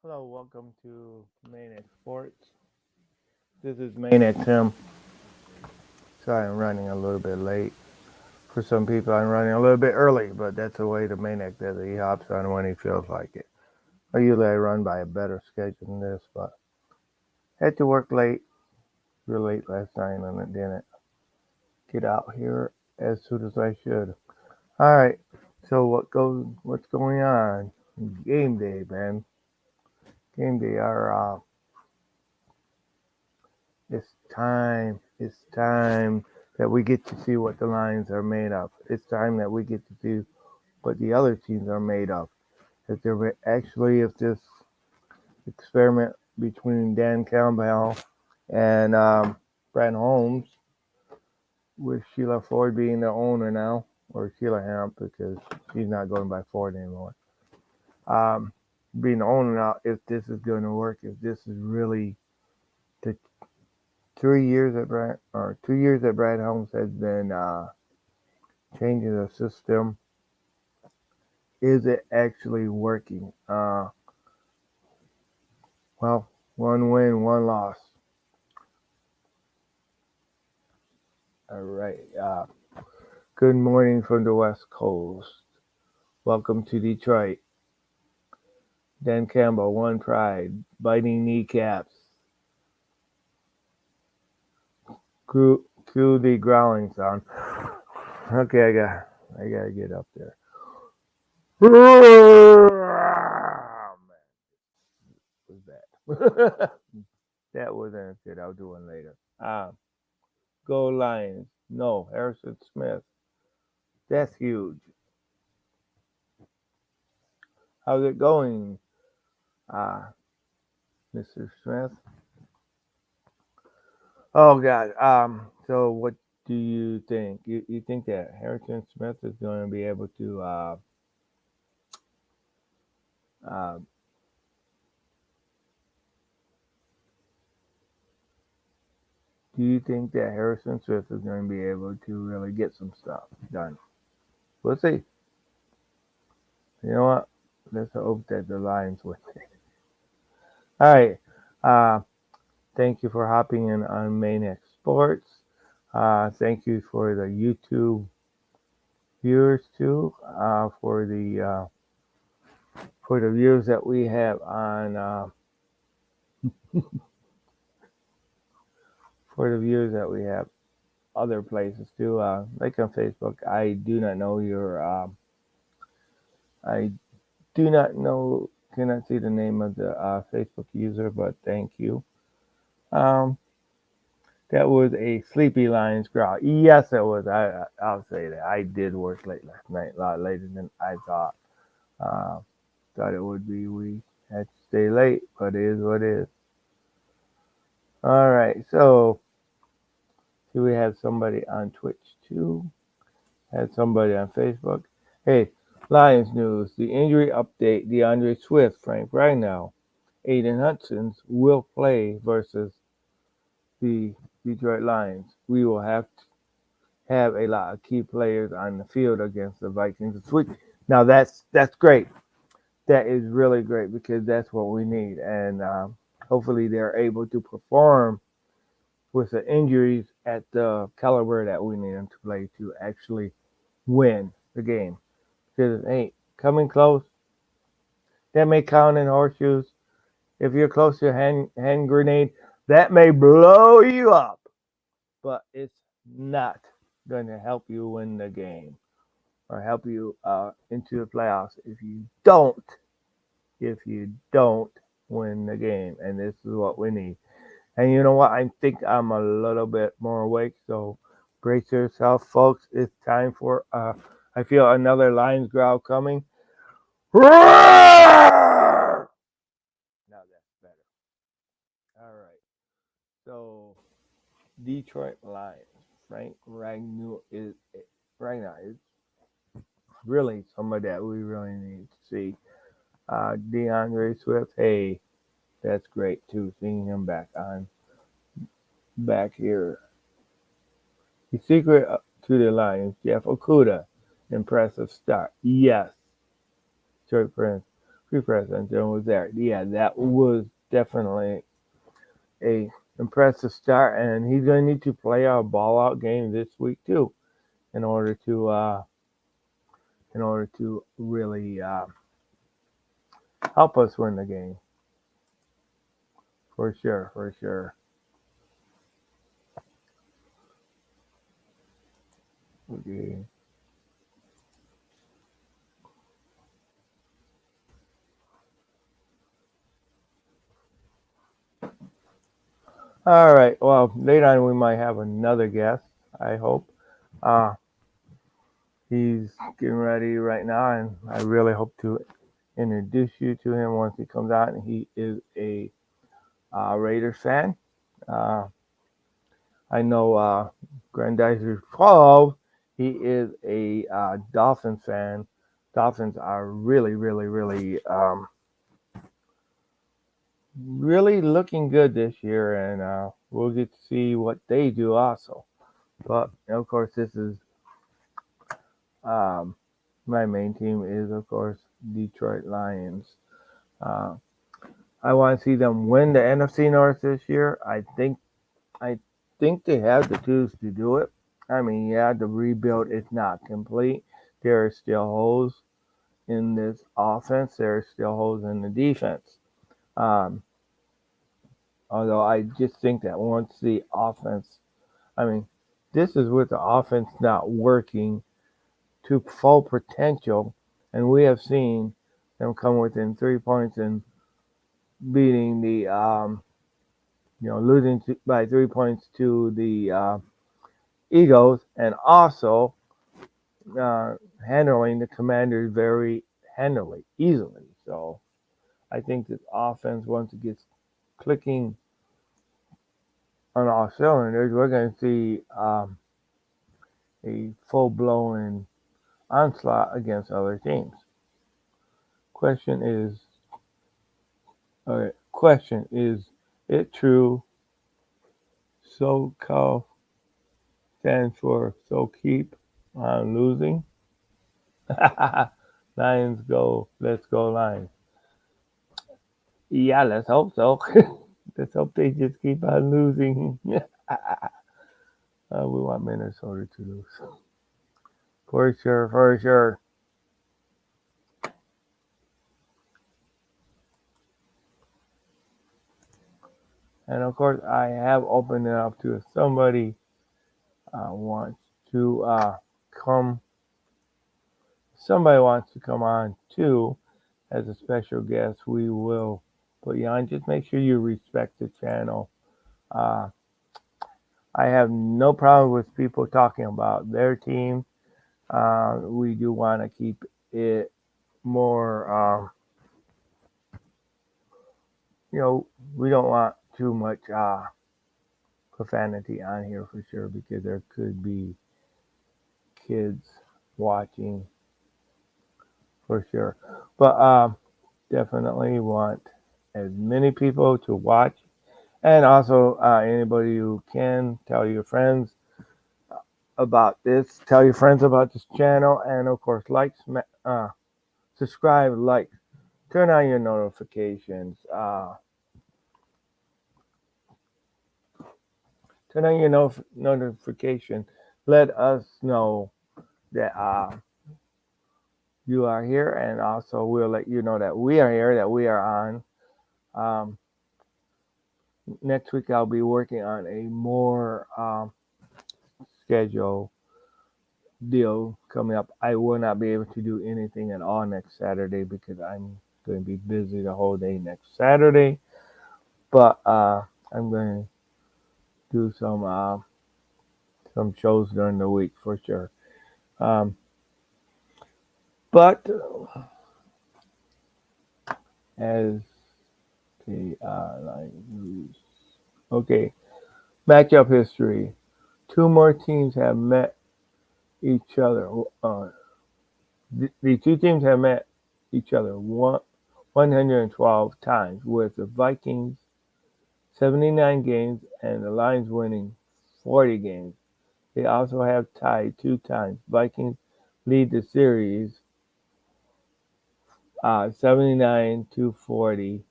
Hello, welcome to Manic Sports. This is Manic Tim. Sorry, I'm running a little bit late. For some people, I'm running a little bit early, but that's the way the Manic does it. He hops on when he feels like it. Usually I run by a better schedule than this, but had to work late, real late last night, and it didn't get out here as soon as I should. All right, so what's going on? Game day, man. Game day. It's time. It's time that we get to see what the Lions are made of. It's time that we get to see what the other teams are made of. If this experiment between Dan Campbell and Brad Holmes, with Sheila Ford being the owner now, or Sheila Hamp because she's not going by Ford anymore. Um, Being the owner now, if this is going to work, if this is really the 3 years that Brad or 2 years that Brad Holmes has been changing the system, is it actually working? Well, one win, one loss. All right. Good morning from the West Coast. Welcome to Detroit. Dan Campbell, one pride, biting kneecaps. Cue the growling sound. Okay, I gotta get up there. Oh, man, was that? That wasn't good. I'll do one later. Go Lions. No, Harrison Smith. That's huge. How's it going, uh, Mr. Smith? Oh God. So what do you think? You think that Harrison Smith is going to be able to uh, do you think that Harrison Smith is going to be able to really get some stuff done? We'll see. You know what? Let's hope that the Lions win. All right. Uh, Thank you for hopping in on Maniac Sports. Thank you for the YouTube viewers too. For the viewers that we have on for the viewers that we have other places too, like on Facebook. I do not know, cannot see the name of the Facebook user, but thank you. Um, that was a Sleepy Lions growl. Yes, it was. I'll say that I did work late last night, a lot later than I thought. Uh, Thought it would be. We had to stay late, but it is what it is. All right, so do we have somebody on Twitch too? Had somebody on Facebook. Hey, Lions news. The injury update. DeAndre Swift, Frank Ragnow, Aiden Hutchins will play versus the Detroit Lions. We will have a lot of key players on the field against the Vikings this week. Now that's great. That is really great because that's what we need, and hopefully they're able to perform with the injuries at the caliber that we need them to play to actually win the game. Because it ain't coming close. That may count in horseshoes. If you're close to a hand grenade, that may blow you up, but it's not going to help you win the game or help you into the playoffs if you don't win the game. And this is what we need. And you know what? I think I'm a little bit more awake, so brace yourself, folks. It's time for I feel another lion's growl coming. Roar! Now that's better. All right. So Detroit Lions. Frank Ragnow is right now is really somebody that we really need to see. DeAndre Swift, hey, that's great too. Seeing him back here. The secret to the Lions, Jeff Okuda, impressive start. Yes, Detroit Prince. pre-president was there. Yeah, that was definitely a impressive start, and he's going to need to play a ball out game this week too, in order to really help us win the game for sure, for sure. Okay. All right. Well, later on we might have another guest. I hope. Uh, he's getting ready right now, and I really hope to introduce you to him once he comes out. And he is a Raiders fan. Uh, I know Grandizer 12. He is a Dolphins fan. Dolphins are really, really, really, really looking good this year, and we'll get to see what they do also. But of course, this is um, my main team is of course Detroit Lions. Uh, I want to see them win the NFC North this year. I think they have the tools to do it. I mean, yeah, the rebuild is not complete. There are still holes in this offense. There are still holes in the defense. Um, Although I just think that once the offense, I mean, this is with the offense not working to full potential, and we have seen them come within 3 points and beating the, losing by 3 points to the Eagles, and also uh, handling the Commanders very handily, easily. So I think this offense, once it gets clicking on all cylinders, we're going to see a full blown onslaught against other teams. Question is, question is it true? So call stands for so keep on losing. Lions go, let's go Lions. Yeah, let's hope so. Let's hope they just keep on losing. We want Minnesota to lose. For sure, for sure. And of course, I have opened it up to if somebody wants to come, somebody wants to come on too as a special guest, we will put you on. Just make sure you respect the channel. Uh, I have no problem with people talking about their team. We do want to keep it more, we don't want too much profanity on here for sure because there could be kids watching for sure. But definitely want as many people to watch, and also anybody who can tell your friends about this, tell your friends about this channel, and of course, subscribe, like, turn on your notifications. Turn on your notification. Let us know that you are here, and also we'll let you know that we are here, that we are on. Um, Next week, I'll be working on a more schedule deal coming up. I will not be able to do anything at all next Saturday because I'm going to be busy the whole day next Saturday. But I'm going to do some shows during the week for sure. Um, but as the okay, matchup history. Two more teams have met each other. The two teams have met each other 112 times, with the Vikings 79 games and the Lions winning 40 games. They also have tied 2 times. Vikings lead the series 79, 240,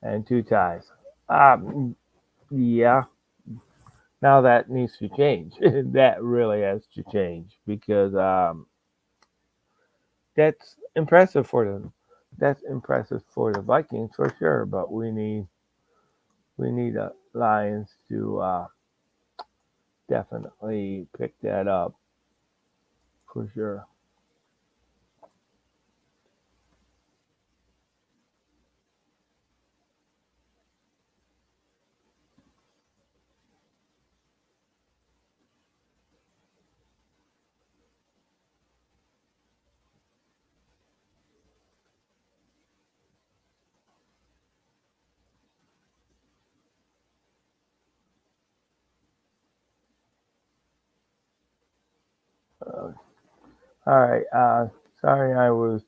and 2 ties. Yeah, now that needs to change. That really has to change because that's impressive for them. That's impressive for the Vikings for sure, but we need the Lions to definitely pick that up for sure. Uh, all right. Sorry, I was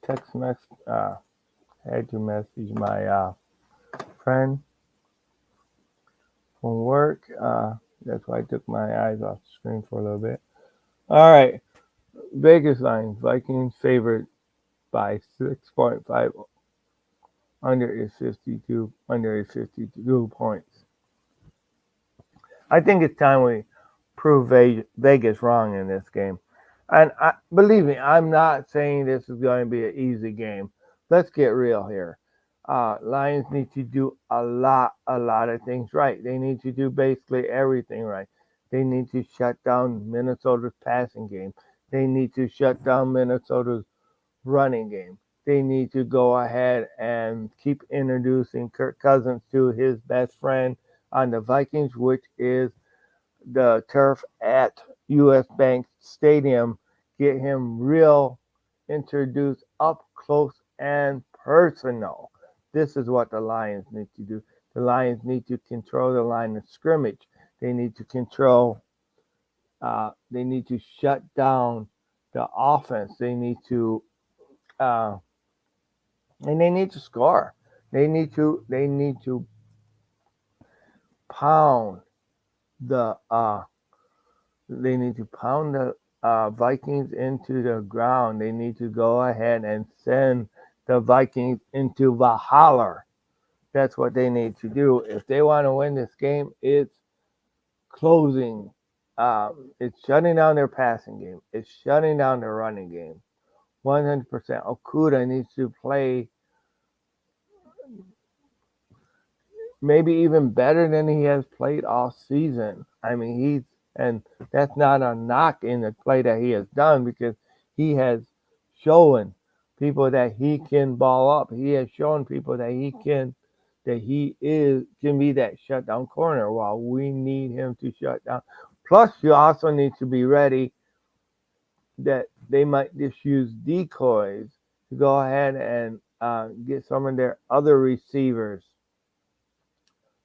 text mess. Had to message my friend from work. That's why I took my eyes off the screen for a little bit. All right. Vegas line. Vikings favored by 6.5. Under is 52. Under is 52 points. I think it's time we prove Vegas wrong in this game. And believe me, I'm not saying this is going to be an easy game. Let's get real here. Lions need to do a lot of things right. They need to do basically everything right. They need to shut down Minnesota's passing game. They need to shut down Minnesota's running game. They need to go ahead and keep introducing Kirk Cousins to his best friend on the Vikings, which is the turf at US Bank Stadium. Get him real introduced up close and personal. This is what the Lions need to do. The Lions need to control the line of scrimmage. They need to control. They need to shut down the offense. They need to, uh, and they need to score. They need to. They need to pound the they need to pound the Vikings into the ground. They need to go ahead and send the Vikings into Valhalla. That's what they need to do. If they want to win this game, it's closing. It's shutting down their passing game. It's shutting down their running game. 100%. Okuda needs to play maybe even better than he has played all season. I mean, and that's not a knock in the play that he has done because he has shown people that he can ball up. He has shown people that he is can be that shutdown corner while we need him to shut down. Plus, you also need to be ready that they might just use decoys to go ahead and get some of their other receivers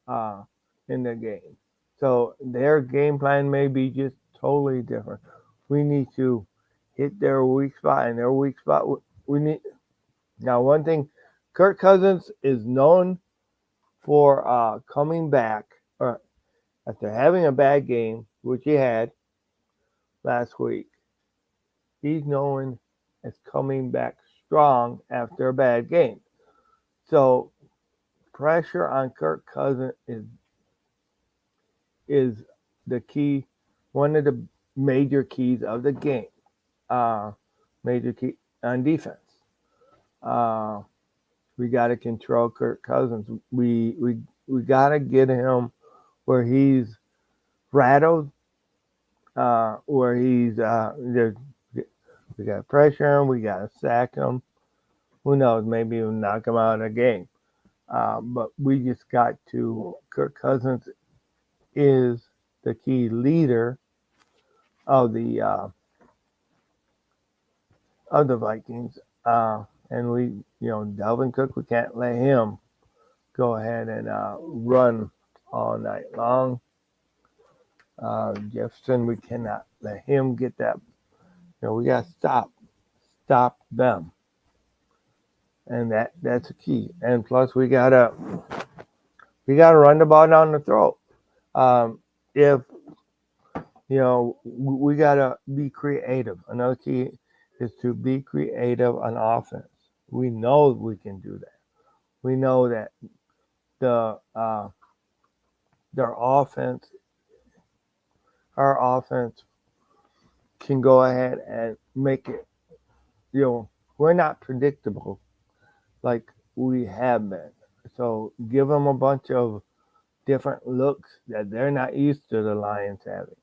uh, in the game. So their game plan may be just totally different. We need to hit their weak spot, and their weak spot we need. Now, one thing, Kirk Cousins is known for coming back or after having a bad game, which he had last week. He's known as coming back strong after a bad game. So pressure on Kirk Cousins is the key, one of the major keys of the game. Major key on defense. Uh, we got to control Kirk Cousins. We got to get him where he's rattled, where he's we got to pressure him. We got to sack him. Who knows? Maybe we'll knock him out of the game. But we just got to. Kirk Cousins is the key leader of the Vikings. And Dalvin Cook, we can't let him go ahead and run all night long. Jefferson, we cannot let him get that. We got to stop them, and that's a key. And plus, we gotta run the ball down the throat. If we gotta be creative. Another key is to be creative on offense. We know we can do that. We know that the their offense, our offense, can go ahead and make it. We're not predictable like we have been. So give them a bunch of different looks that they're not used to the Lions having.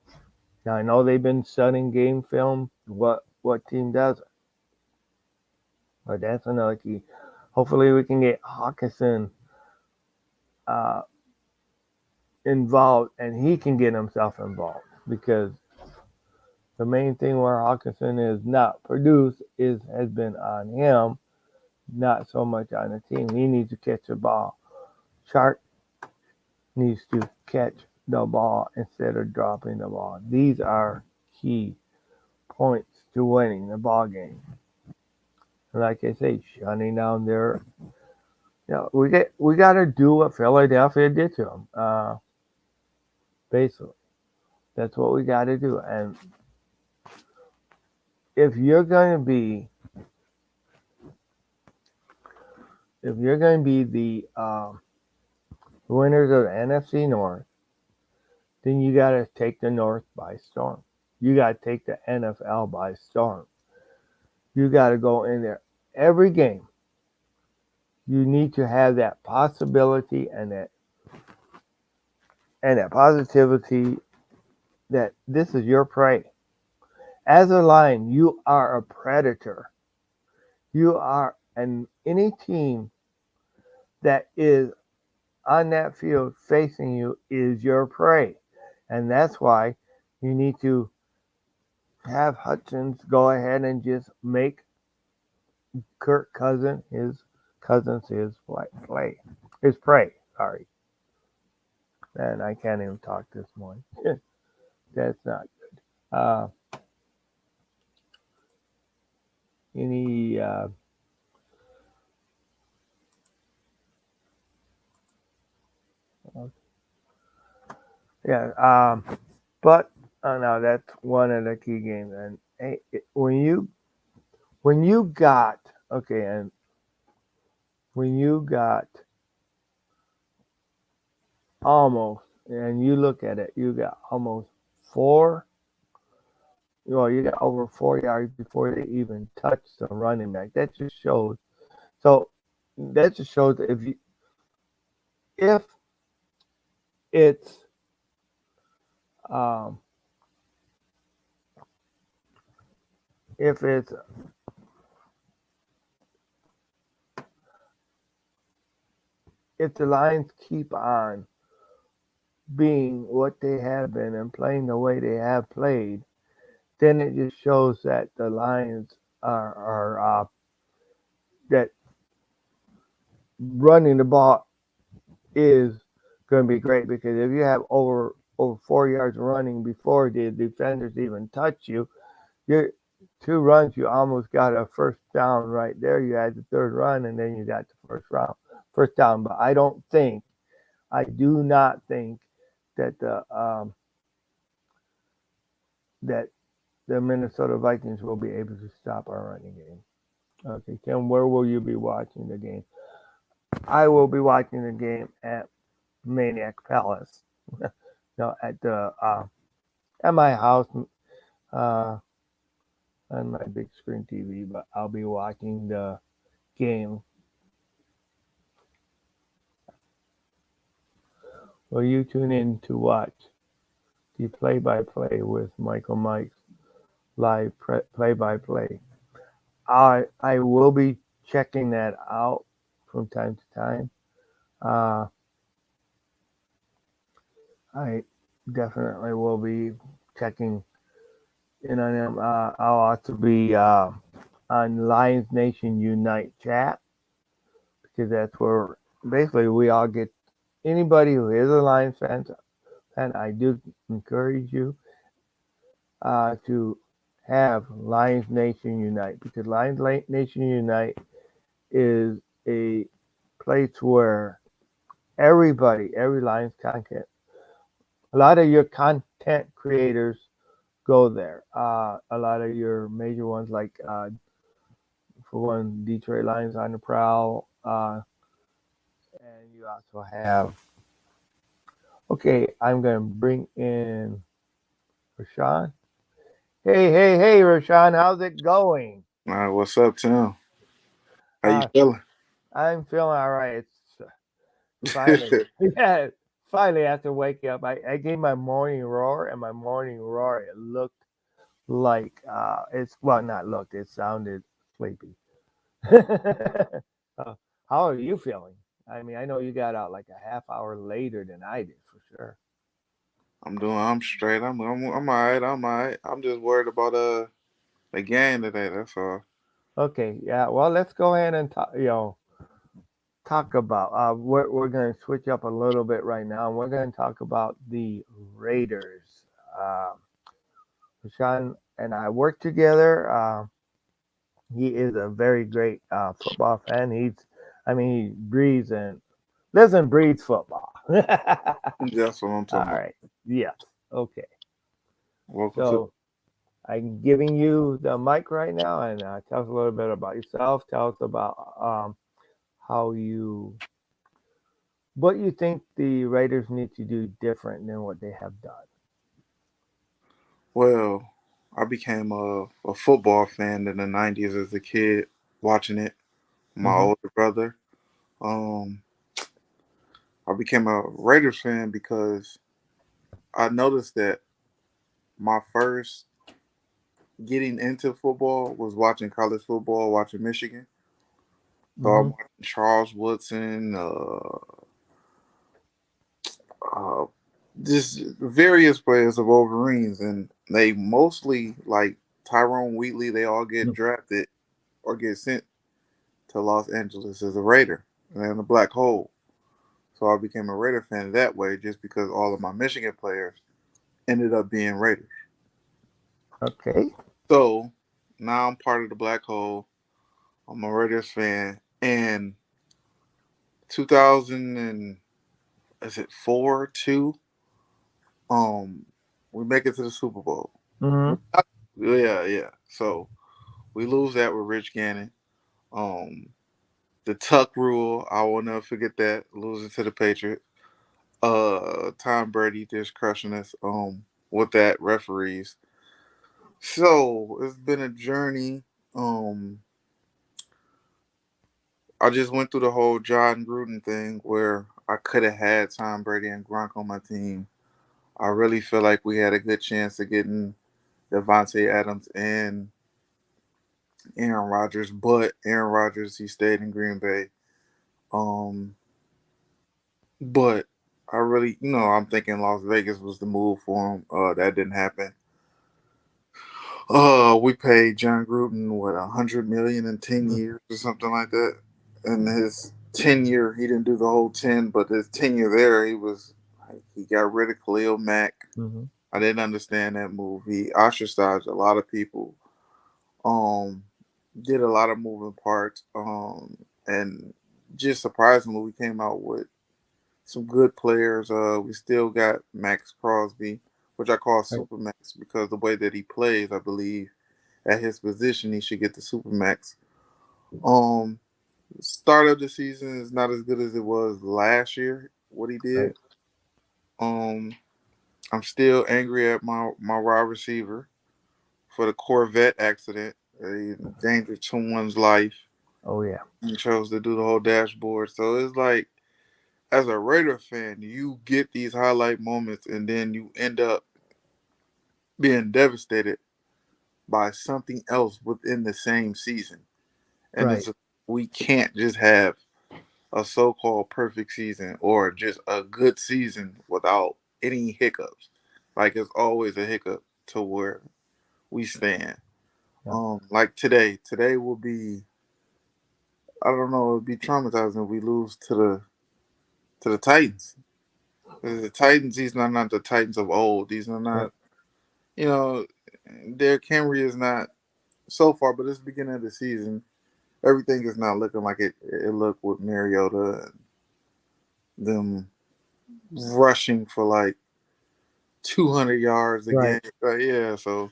Now I know they've been studying game film. What team doesn't? But that's another key. Hopefully we can get Hawkinson uh, involved, and he can get himself involved because the main thing where Hawkinson is not produced is has been on him, not so much on the team. He needs to catch the ball. Shark needs to catch the ball instead of dropping the ball. These are key points to winning the ball game. And like I say, shutting down their, we got to do what Philadelphia did to them. Basically, that's what we got to do. And if you're going to be, if you're going to be the winners of the NFC North, then you got to take the North by storm. You got to take the NFL by storm. You got to go in there every game. You need to have that possibility and that positivity that this is your prey. As a lion, you are a predator. You are, and any team that is on that field facing you is your prey. And that's why you need to have Hutchins go ahead and just make Kirk Cousins his play. His prey. Sorry. And I can't even talk this morning. That's not good. Any yeah. But no, that's one of the key games. And hey, when you got okay, and when you got almost, and you look at it, you got almost four. Well, you got over 4 yards before they even touch the running back. That just shows. So that just shows that if it's um, if it's if the Lions keep on being what they have been and playing the way they have played, then it just shows that the Lions are that running the ball is going to be great because if you have over 4 yards running before the defenders even touch you, you're 2 runs, you almost got a first down right there. You had the third run, and then you got the first down. But I do not think that that the Minnesota Vikings will be able to stop our running game. Okay, Tim, where will you be watching the game? I will be watching the game at Maniac Palace. No, at my house uh, on my big screen TV, but I'll be watching the game. Will you tune in to watch the play-by-play with Michael Mike's live play-by-play? I will be checking that out from time to time. Uh, I definitely will be checking in on them. I'll also be on Lions Nation Unite chat because that's where basically we all get anybody who is a Lions fan. And I do encourage you to have Lions Nation Unite because Lions Nation Unite is a place where every Lions content, a lot of your content creators go there. A lot of your major ones, like for one, Detroit Lions on the prowl, and you also have. Okay, I'm gonna bring in Rashawn. Hey, Rashawn, how's it going? All right, what's up, Tim? How you Uh, feeling? I'm feeling all right. It's finally, yeah, finally after waking up, I gave my morning roar, and my morning roar it looked like it's well, not looked, it sounded sleepy. uh, how are you feeling? I mean, I know you got out like a half hour later than I did for sure. I'm straight. I'm all right. I'm all right. I'm just worried about the game today. That's all. Okay, yeah. Well, let's go ahead and talk. Talk about. We're going to switch up a little bit right now, and we're going to talk about the Raiders. Uh, Sean and I work together. He is a very great football fan. I mean, he breathes and lives and breathes football. That's what I'm All talking about. right. Yes. Okay. Welcome to. So I'm giving you the mic right now, and tell us a little bit about yourself. Tell us about how you what you think the Raiders need to do different than what they have done. Well, I became a football fan in the '90s as a kid, watching it. My Mm-hmm. older brother. Um, I became a Raiders fan because I noticed that my first getting into football was watching college football, watching Michigan. So I'm Mm-hmm. watching Charles Woodson, uh, just various players of Wolverines, and they mostly like Tyrone Wheatley. They all get drafted or get sent to Los Angeles as a Raider and a black hole. So I became a Raider fan that way, just because all of my Michigan players ended up being Raiders. Okay. So now I'm part of the black hole. I'm a Raiders fan, and 2000 and is it 4-2? Um, we make it to the Super Bowl. Mm-hmm. Yeah. So we lose that with Rich Gannon. Um, the Tuck rule, I will never forget that, losing to the Patriots. Tom Brady just crushing us with that referees. So it's been a journey. Um, I just went through the whole John Gruden thing where I could have had Tom Brady and Gronk on my team. I really feel like we had a good chance of getting Devontae Adams and Aaron Rodgers, but Aaron Rodgers he stayed in Green Bay. Um, but I really, I'm thinking Las Vegas was the move for him. That didn't happen. We paid John Gruden what 100 million in 10 years or something like that. And his tenure, he didn't do the whole 10, but his tenure there, he got rid of Khalil Mack. Mm-hmm. I didn't understand that move. He ostracized a lot of people. Um, did a lot of moving parts. And just surprisingly, we came out with some good players. We still got Max Crosby, which I call Right. Super Max because the way that he plays, I believe at his position he should get the Super Max. Um, Start of the season is not as good as it was last year. What he Right. did. Um, I'm still angry at my wide receiver for the Corvette accident. He endangered someone's life Oh yeah. and chose to do the whole dashboard. So it's like, as a Raider fan, you get these highlight moments and then you end up being devastated by something else within the same season. And Right. it's we can't just have a so-called perfect season or just a good season without any hiccups. Like it's always a hiccup to where we stand. Yeah. Like today will be, I don't know, it'll be traumatizing if we lose to the Titans. 'Cause the Titans, these are not the Titans of old. These are Yep. not, you know, Derrick Henry is not so far, but it's the beginning of the season. Everything is not looking like it looked with Mariota and them rushing for like 200 yards a Right. game. Yeah, so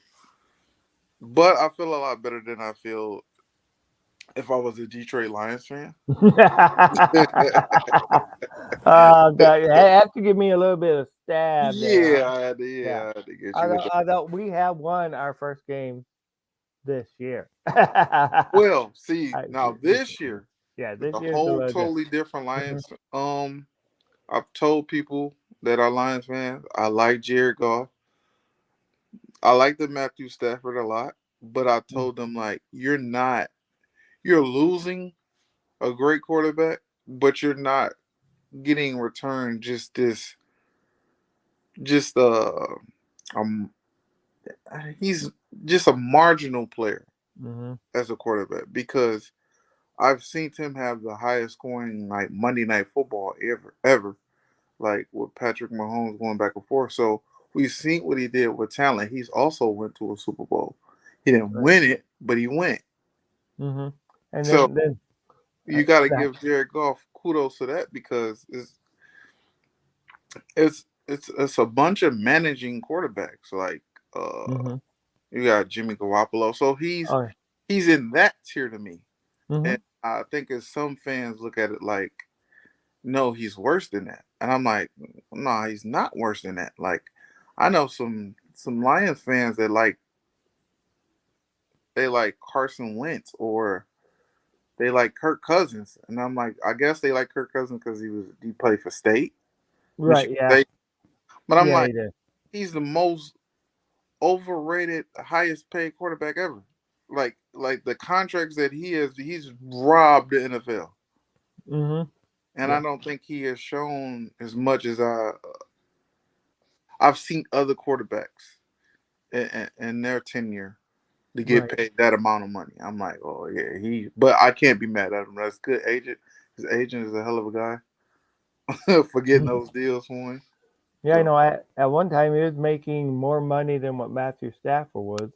but I feel a lot better than I feel if I was a Detroit Lions fan. Oh God! You have to give me a little bit of stab there, Yeah, huh? Yeah. I had to get you with Although, that. although we have won our first game this year. I, Well, see, now this year yeah, it's this a year's a whole little totally different. different Hmm. Lions. I've told people that are Lions fans, I like Jared Goff. I like the Matthew Stafford a lot, but I told them like you're losing a great quarterback, but you're not getting returned just um he's just a marginal player Hmm. as a quarterback because I've seen him have the highest scoring like Monday Night Football ever, like with Patrick Mahomes going back and forth. So we've seen what he did with talent. He's also went to a Super Bowl. He didn't Right. win it, but he went. Hmm. And So then you got to now, give Jared Goff kudos to that because it's a bunch of managing quarterbacks. Like uh, hmm. you got Jimmy Garoppolo, so Oh, he's in that tier to me. hmm. And I think as some fans look at it like, no, he's worse than that, and I'm like, no, he's not worse than that. Like I know some Lions fans that they like Carson Wentz or they like Kirk Cousins, and I'm like, I guess they like Kirk Cousins because he played for State, Right. Michigan Yeah. State. But I'm Yeah. like, He did. he's the most overrated, highest paid quarterback ever. Like the contracts that he's robbed the NFL, Hmm. and I Yeah. don't think he has shown as much as I've seen other quarterbacks in their tenure to get Right. paid that amount of money. I'm like, oh yeah, but I can't be mad at him. That's good agent. His agent is a hell of a guy for getting Mhm. those deals for him. Yeah, I So know. At one time, he was making more money than what Matthew Stafford was.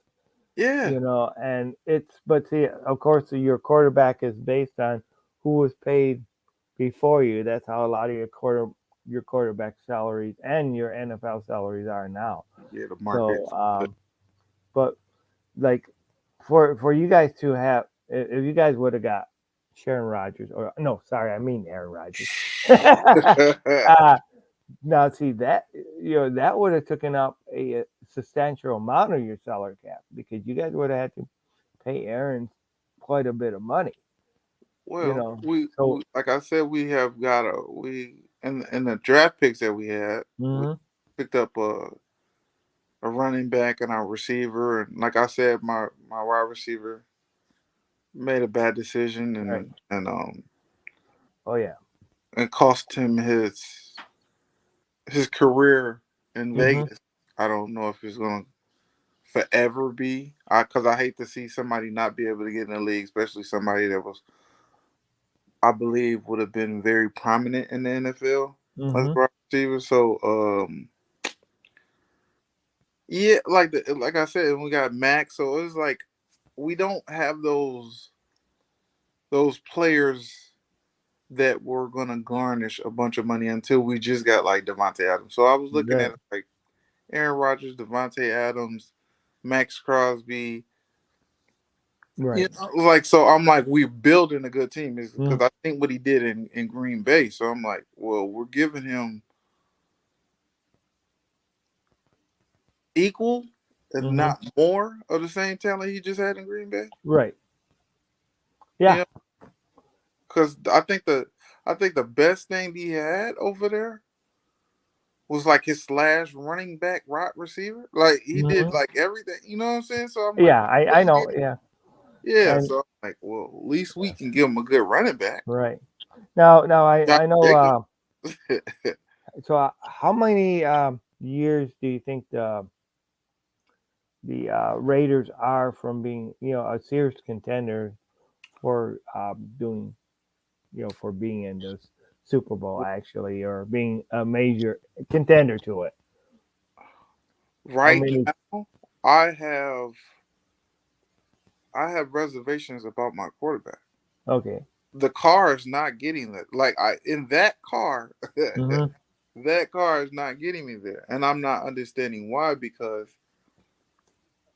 yeah, And it's but see, of course, your quarterback is based on who was paid before you. That's how a lot of your quarterback salaries and your NFL salaries are now. yeah, the market. So, but like for you guys to have, if you guys would have got Sharon Rodgers, or no, sorry, I mean Aaron Rodgers. uh, Now, see that that would have taken up a substantial amount of your salary cap because you guys would have had to pay Aaron quite a bit of money. You Well, know, we so like I said, we have got a we in the draft picks that we had, we hmm. picked up a running back and our receiver, and like I said, my wide receiver made a bad decision Right. Oh yeah. and cost him his career in Hmm. Vegas. I don't know if it's gonna forever be, because I hate to see somebody not be able to get in the league, especially somebody that was I believe would have been very prominent in the NFL as a Hmm. wide receiver. So yeah, like I said, we got Max. So it's like we don't have those players that were gonna garnish a bunch of money until we just got like Devontae Adams. So I was looking at Right. it like Aaron Rodgers, Devontae Adams, Max Crosby. You Right. know, like so, I'm like, we're building a good team because Mm-hmm. I think what he did in Green Bay. So I'm like, well, we're giving him equal, if Hmm. not more, of the same talent he just had in Green Bay. Right. You Yeah. know, because I think the best thing he had over there was like his slash running back, right receiver. Like he did Hmm. like everything. You know what I'm saying? So I'm like, Yeah. I what he know. did. Yeah. Yeah. And So I'm like, well, at least we can give him a good running back. right now, Josh I know. Jacobs. So how many years do you think the Raiders are from being a serious contender for doing for being in the Super Bowl actually, or being a major contender to it? How Right many? now, I have reservations about my quarterback. Okay. The car is not getting that. Like I in that car, Mm-hmm. That car is not getting me there, and I'm not understanding why. Because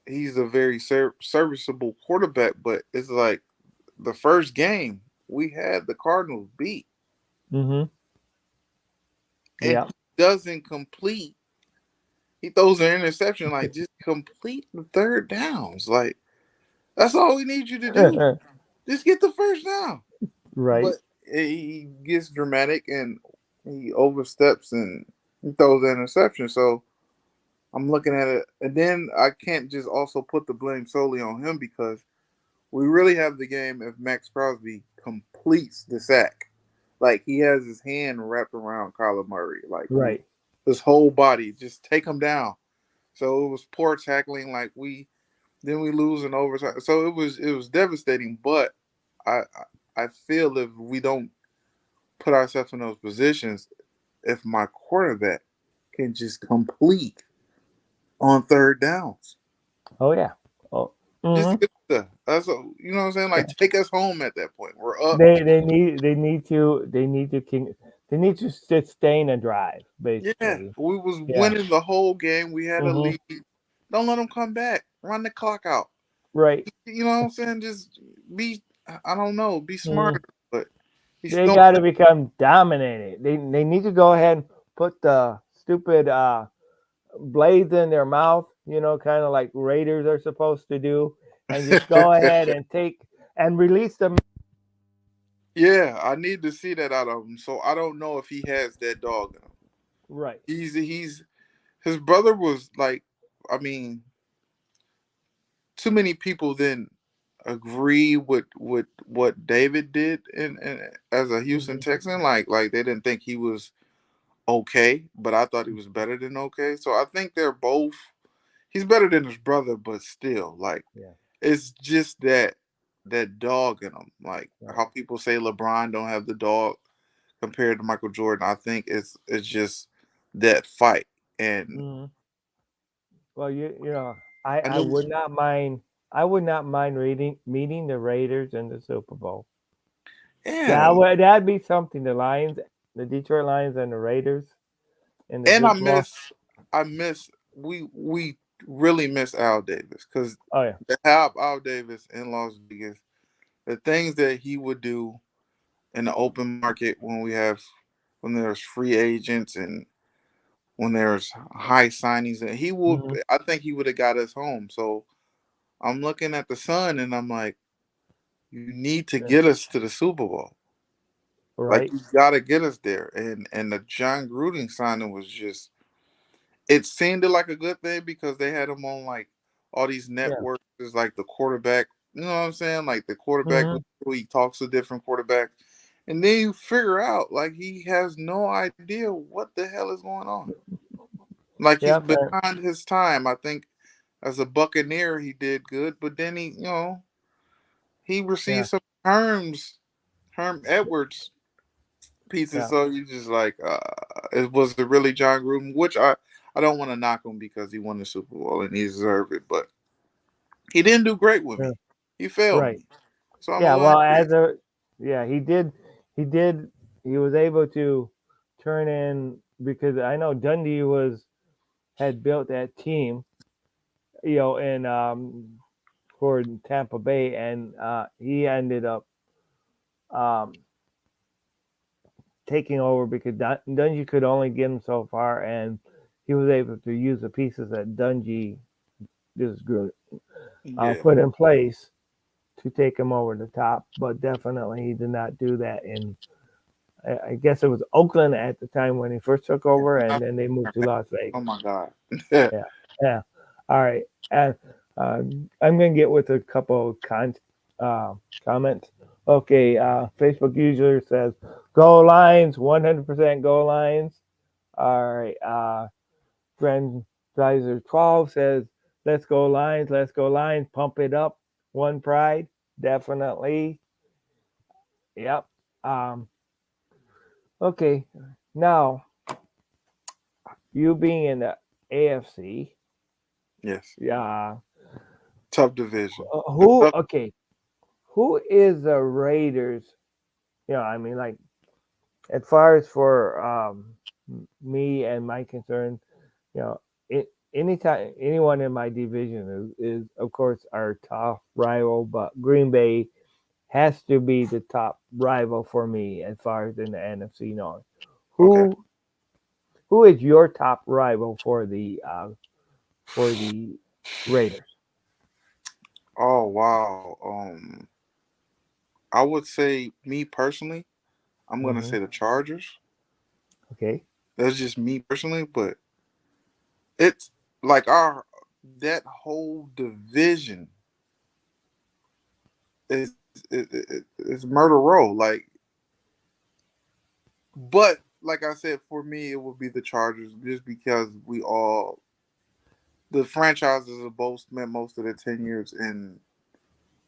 he's a very serviceable quarterback, but it's like the first game we had the Cardinals beat, Mm-hmm. and Yeah. he doesn't complete. He throws an interception. Like, just complete the third downs. Like, that's all we need you to do. Just get the first down. Right. But he gets dramatic and he oversteps and he throws an interception. So I'm looking at it, and then I can't just also put the blame solely on him, because we really have the game if Max Crosby completes the sack. Like, he has his hand wrapped around Kyler Murray, like Right. his whole body, just take him down. So it was poor tackling. Like, we lose in overtime. So it was devastating. But I feel if we don't put ourselves in those positions, if my quarterback can just complete on third downs, Oh yeah. Oh. just Mm-hmm. get the that's a, you know what I'm saying. Like, Yeah. take us home at that point. We're up. They need to sustain a drive Yeah, basically. we was Yeah. winning the whole game. We had a Mm-hmm. lead. Don't let them come back. Run the clock out. Right. You know what I'm saying? Just be. I don't know. Be Mm-hmm. smarter. But he's They throwing. got to become dominated. They need to go ahead and put the stupid blades in their mouth, kind of like Raiders are supposed to do, and just go ahead and take and release them. Yeah, I need to see that out of him. So I don't know if he has that dog in him. Right. He's his brother was like, I mean, too many people didn't agree with what David did in as a Houston Hmm. Texan. Like they didn't think he was okay, but I thought he was better than okay. So I think they're both. He's better than his brother, but still, like, Yeah. it's just that dog in him. Like Right. how people say LeBron don't have the dog compared to Michael Jordan. I think it's just that fight. And Hmm. Well, I I I know, would not mind. I would not mind meeting the Raiders in the Super Bowl. yeah. That'd be something. The Detroit Lions, and the Raiders in the And Super Bowl. I miss we really miss Al Davis, because Oh yeah. to have Al Davis in Las Vegas, the things that he would do in the open market when there's free agents and when there's high signings, and Hmm. I think he would have got us home. So I'm looking at the Sun and I'm like, you need to Yeah. get us to the Super Bowl. Like, Right. you gotta get us there. And the John Gruden signing was just, it seemed like a good thing because they had him on like all these Yeah. networks as like the quarterback. You know what I'm saying? Like the quarterback Hmm. who he talks to different quarterbacks. And then you figure out like he has no idea what the hell is going on. Like, he's Yep. behind his time. I think as a Buccaneer he did good, but then he Yeah. received some Herm Edwards pieces. Yeah. So you just like, it was it really John Gruden? Which I don't want to knock him because he won the Super Bowl and he deserved it, but he didn't do great with Yeah. me. He failed Right. me. So I'm a Yeah. little Well, angry. yeah, he did, he was able to turn in because I know Dundee had built that team, in for Tampa Bay, and he ended up um, taking over because Dungy could only get him so far, and he was able to use the pieces that Dungy this group Yeah. put in place to take him over the top. But definitely, he did not do that in. I guess it was Oakland at the time when he first took over, and then they moved to Las Oh Vegas. my God. Yeah, yeah. All right, and I'm gonna get with a couple uh, comments. Okay, Facebook user says go Lions, 100% go Lions. All right, Friend Dreiser 12 says let's go Lions, pump it up, one pride, definitely. Yep. Um, okay, now you being in the AFC, Yes. yeah. Tough division. The Who? tough. Okay, who is the Raiders? I mean, like as far as for me and my concern, you know, anytime anyone in my division is of course our top rival, but Green Bay has to be the top rival for me as far as in the NFC North. Okay. Who who is your top rival for the Raiders? Oh wow. I would say me personally, I'm gonna Hmm. say the Chargers. Okay. That's just me personally, but it's like our that whole division is murder row. Like, but like I said, for me, it would be the Chargers just because we all the franchises have both spent most of their 10 years in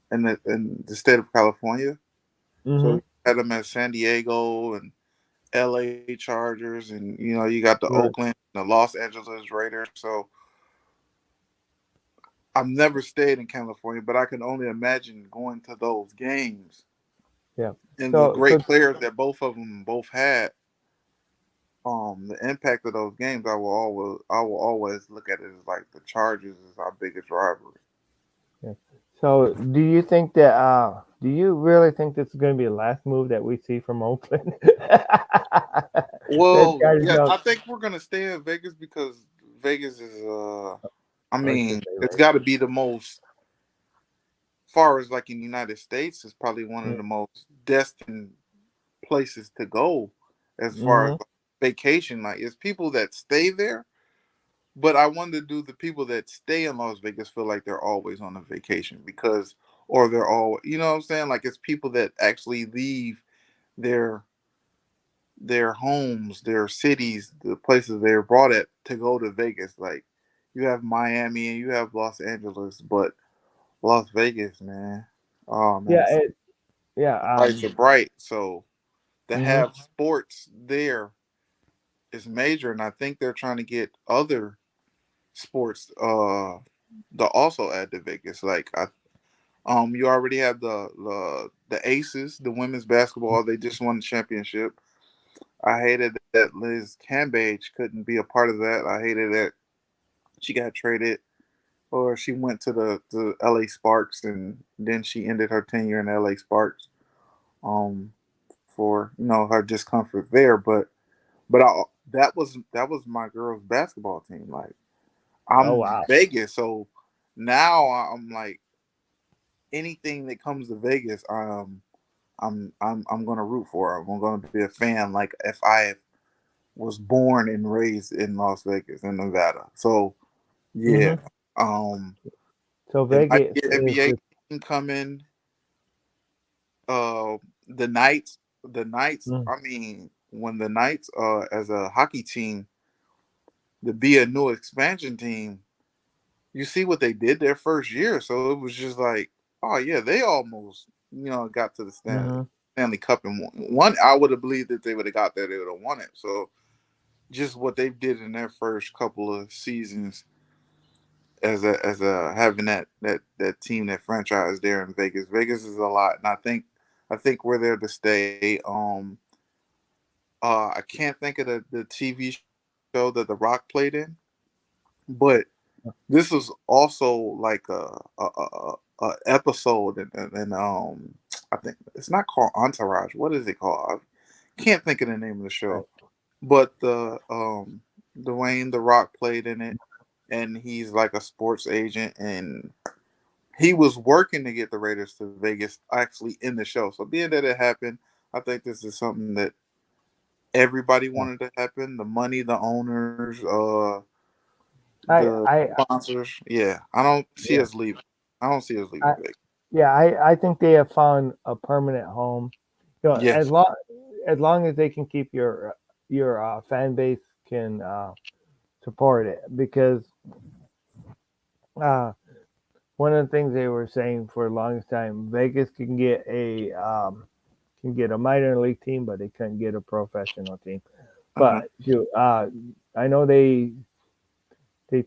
the state of California. So Hmm. you had them at San Diego and L.A. Chargers, and you got the Right. Oakland, the Los Angeles Raiders. So I've never stayed in California, but I can only imagine going to those games Yeah. and the So great players that both of them both had. The impact of those games, I will always look at it as like the Chargers is our biggest rivalry. yeah. So do you think that do you really think this is going to be the last move that we see from Oakland? That Well, kind of yeah, joke. I think we're gonna stay in Vegas because Vegas is I I should mean, say it's Raiders. got to be the most far as like in the United States, it's probably one of the most destined places to go as far as Mm-hmm. like, vacation. Like, it's people that stay there, but I wonder, do the people that stay in Las Vegas feel like they're always on a vacation because, or they're all, you know what I'm saying? Like, it's people that actually leave their their homes, their cities, the places they're brought at to go to Vegas. Like, you have Miami and you have Los Angeles, but Las Vegas, man. Oh man, Yeah. Yeah. the lights are bright. So to Mm-hmm. have sports there is major, and I think they're trying to get other sports to also add to Vegas. You already have the Aces, the women's basketball. They just won the championship. I hated that Liz Cambage couldn't be a part of that. I hated that she got traded or she went to the LA Sparks and then she ended her tenure in LA Sparks for her discomfort there. But that was my girls basketball team. Like, Oh I'm wow. Vegas, so now I'm like anything that comes to Vegas, I'm gonna root for. I'm gonna be a fan. Like if I was born and raised in Las Vegas in Nevada. So yeah, Mm-hmm. um, So it might Vegas be an is NBA the. team coming. Uh, the Knights, the Knights. Mm, I mean, when the Knights, as a hockey team, to be a new expansion team, you see what they did their first year. So it was just like, oh yeah, they almost got to the mm-hmm. Stanley Cup and won. One, I would have believed that they would have got there, they would have won it. So just what they did in their first couple of seasons as a having that team, that franchise there in Vegas. Vegas is a lot, and I think we're there to stay. I can't think of the TV show that The Rock played in, but this was also like a episode and I think it's not called Entourage. What is it called? I can't think of the name of the show. Right. But Dwayne The Rock played in it, and he's like a sports agent, and he was working to get the Raiders to Vegas actually in the show. So being that it happened, I think this is something that everybody Yeah. wanted to happen. The money, the owners, I the I sponsors. Yeah, I don't see yeah. us leaving. I don't see us leaving I Vegas. yeah. I think they have found a permanent home. Yes. As long as they can keep your fan base can support it because uh one of the things they were saying for the longest time, Vegas can get a minor league team, but they couldn't get a professional team. Uh-huh. But I know they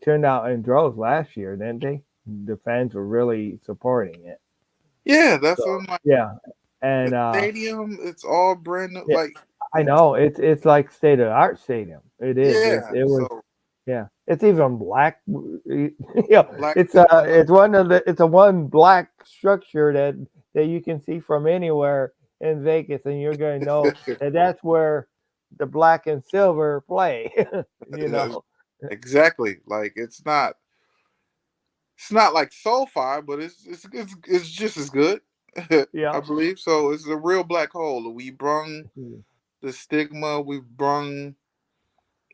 turned out in droves last year, didn't they? The fans were really supporting it. Yeah, that's So what I'm like. yeah, The and stadium, it's all brand new. yeah, Like, I know it's like state of the art stadium. It is. Yeah. It was. So Yeah. It's even black. Yeah. black. It's one of the. It's a one black structure that you can see from anywhere in Vegas, and you're going to know that that's where the black and silver play. you know. Exactly. Like it's not like SoFi, but it's just as good. I Yeah. believe so. It's a real black hole. We brung the stigma. We brung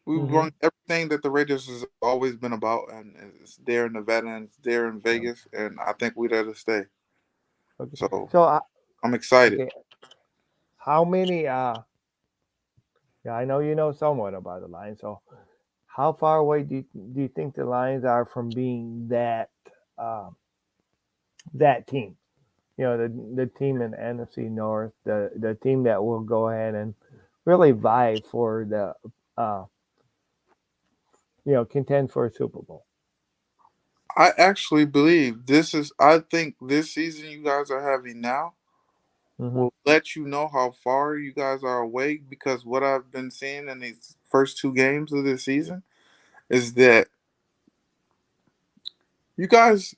Mhm. everything that the Raiders has always been about, and it's there in Nevada and it's there in Yeah. Vegas, and I think we're there to stay. Okay. So So I'm excited. okay, how many? Yeah, I know you know somewhat about the Lions. So how far away do you think the Lions are from being uh, that team? The team in the NFC North, the team that will go ahead and really vie for the uh, contend for a Super Bowl. I actually believe this is. I think this season you guys are having now Hmm. will let you know how far you guys are away, because what I've been seeing in these first two games of this season is that you guys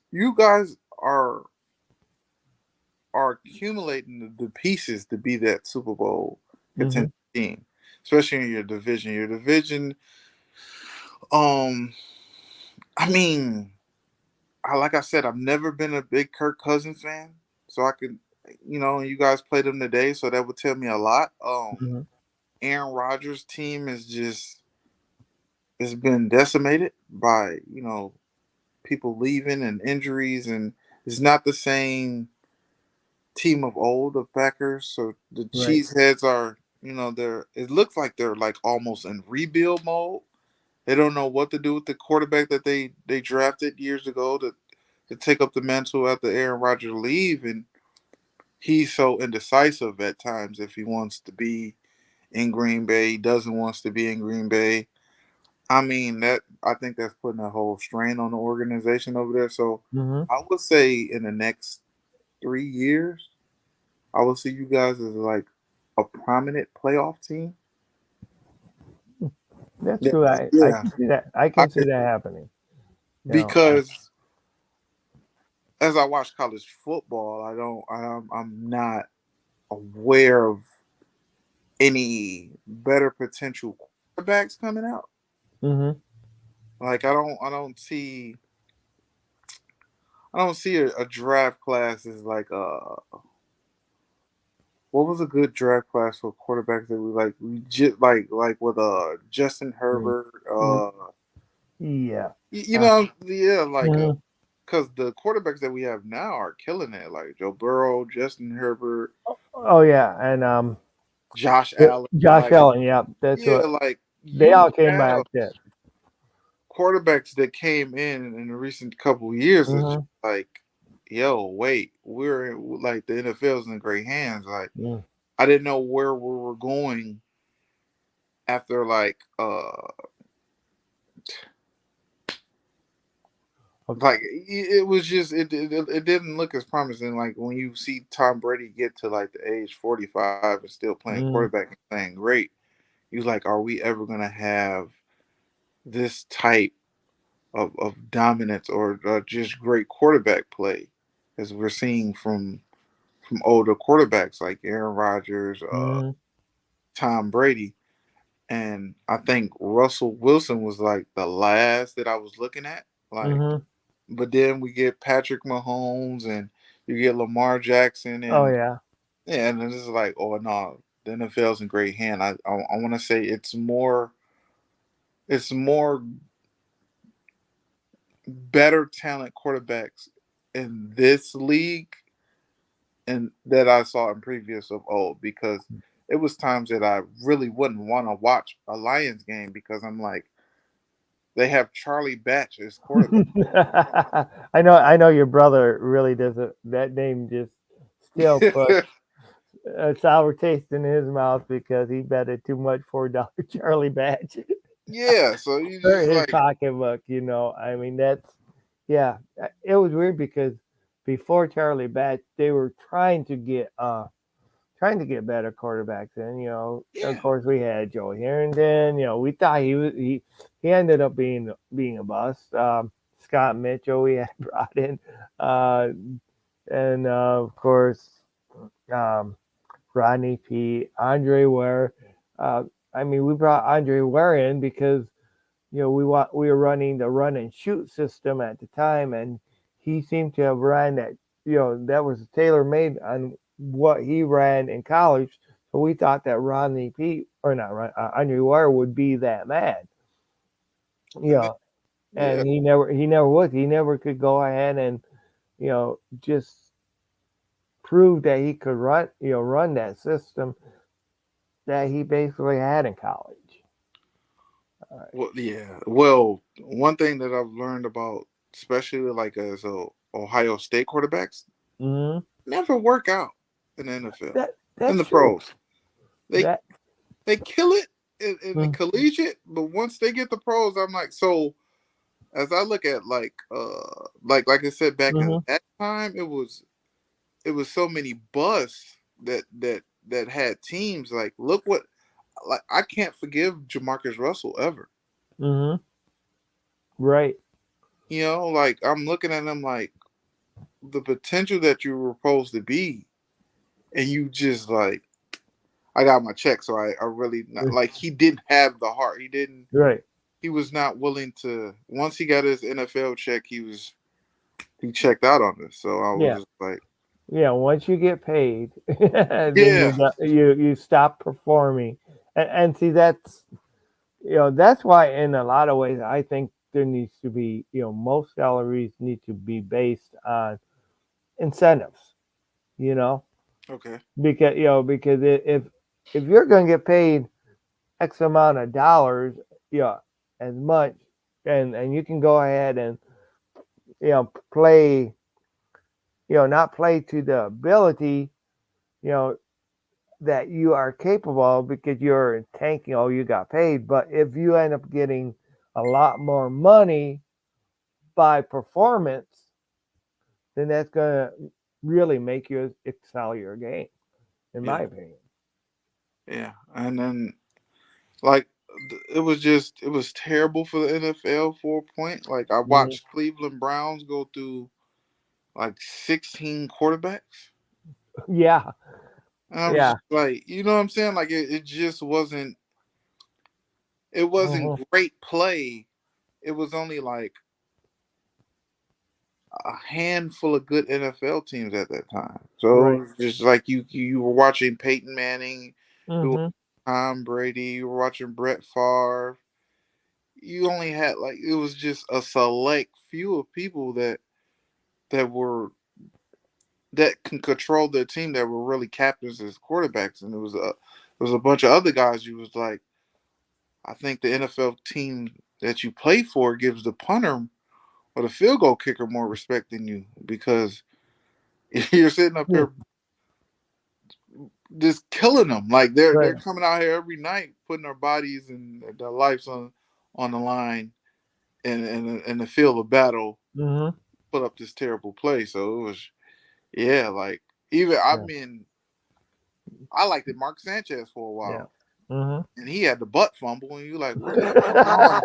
are accumulating the pieces to be that Super Bowl Hmm. contender team, especially in your division. Your division, um, I mean, like I said, I've never been a big Kirk Cousins fan, so I could, you guys played him today, so that would tell me a lot. Hmm. Aaron Rodgers' team is just it's been decimated by people leaving and injuries, and it's not the same team of old of Packers. So the Right. cheeseheads are, they're. It looks like they're like almost in rebuild mode. They don't know what to do with the quarterback that they drafted years ago to take up the mantle after Aaron Rodgers leave, and he's so indecisive at times if he wants to be in Green Bay, he doesn't wants to be in Green Bay. I mean that I think that's putting a whole strain on the organization over there. So Hmm. I would say in the next 3 years, I will see you guys as like a prominent playoff team. That's Yeah, true. I yeah. can see that. I I can see could, that happening. You know. because as I watch college football, I'm not aware of any better potential quarterbacks coming out. Hmm. Like I don't see a draft class as like what was a good draft class for quarterbacks that we like? We just like with Justin Herbert. Yeah. Uh, Yeah, like mhm. because the quarterbacks that we have now are killing it. Like Joe Burrow, Justin Herbert, Oh yeah, and Josh Allen. Josh Like Allen. Yeah, that's yeah, what like they you all came have back. That. quarterbacks that came in the recent couple of years that's just Hmm. like, yo, wait, like the NFL's in great hands. Like Mm. I didn't know where we were going after Okay. like it was just it didn't look as promising. Like when you see Tom Brady get to like the age 45 and still playing Mm. quarterback and playing great, you like, are we ever gonna have this type of dominance or just great quarterback play as we're seeing from older quarterbacks like Aaron Rodgers, Mm. Tom Brady, and I think Russell Wilson was like the last that I was looking at. Like, Mhm. but then we get Patrick Mahomes and you get Lamar Jackson, Oh and yeah. yeah, and then it's like, oh no, the NFL's in great hand. I want to say it's more better talent quarterbacks in this league and that I saw in previous of old, because it was times that I really wouldn't want to watch a Lions game because I'm like, they have Charlie Batch as quarterback. I know your brother really doesn't. That name just still puts a sour taste in his mouth because he betted too much $4 Charlie Batch. Yeah, so you Hurt just his like, pocketbook. I mean, yeah. It was weird because before Charlie Batch, they were trying to get better quarterbacks in. Of Yeah. course we had Joe Harrington. We thought he ended up being a bust. Scott Mitchell we had brought in, uh, and of course um, Rodney P, Andre Ware. Uh, I mean, we brought Andre Ware in because we were running the run and shoot system at the time, and he seemed to have ran that. That was tailor made on what he ran in college. So we thought that Rodney P or not Andre Ware would be that man. You And then, know, yeah. and he never was. He never could go ahead and just prove that he could run that system that he basically had in college. All right. Well, yeah. Well, one thing that I've learned about, especially like as Ohio State quarterbacks, Mm-hmm. never work out in the NFL, in That's the true. pros. They That. they kill it in the Mm, collegiate, but once they get the pros, I'm like, so as I look at like I said back in mm-hmm. that time, it was so many busts that had teams like look what like I can't forgive Jamarcus Russell ever. Mm-hmm. Right. Like I'm looking at him like the potential that you were supposed to be, and you just like I got my check, so I really not like he didn't have the heart. He didn't. Right. He was not willing to. Once he got his NFL check, he checked out on this. So I was Yeah. just like, Yeah. Once you get paid, then yeah, you stop performing, and see that's why in a lot of ways I think there needs to be most salaries need to be based on incentives. You know okay, because if you're going to get paid X amount of dollars, as much, and you can go ahead and play, not play to the ability, you know, that you are capable of because you're tanking. Oh, you got paid, but if you end up getting a lot more money by performance, then that's gonna really make you excel your game, in yeah, my opinion. yeah, and then like it was terrible for the NFL for a point. Like I Mhm. watched Cleveland Browns go through like 16 quarterbacks. Yeah, And I was yeah, just like, you know what I'm saying? Like it just it wasn't hmm great play. It was only like a handful of good NFL teams at that time. So it right. was just like you were watching Peyton Manning, you were hmm Tom Brady, you were watching Brett Favre. You only had like it was just a select few of people that were that can control their team that were really captains as quarterbacks, and there was a bunch of other guys. You was like, I think the NFL team that you play for gives the punter or the field goal kicker more respect than you because you're sitting up here just killing them. Like they're Right. coming out here every night, putting their bodies and their lives on the line in the field of battle, hmm put up this terrible play. So it was yeah, like even I Yeah. mean I liked it Mark Sanchez for a Yeah. while. hmm And he had the butt fumble, and you're like, what is going on?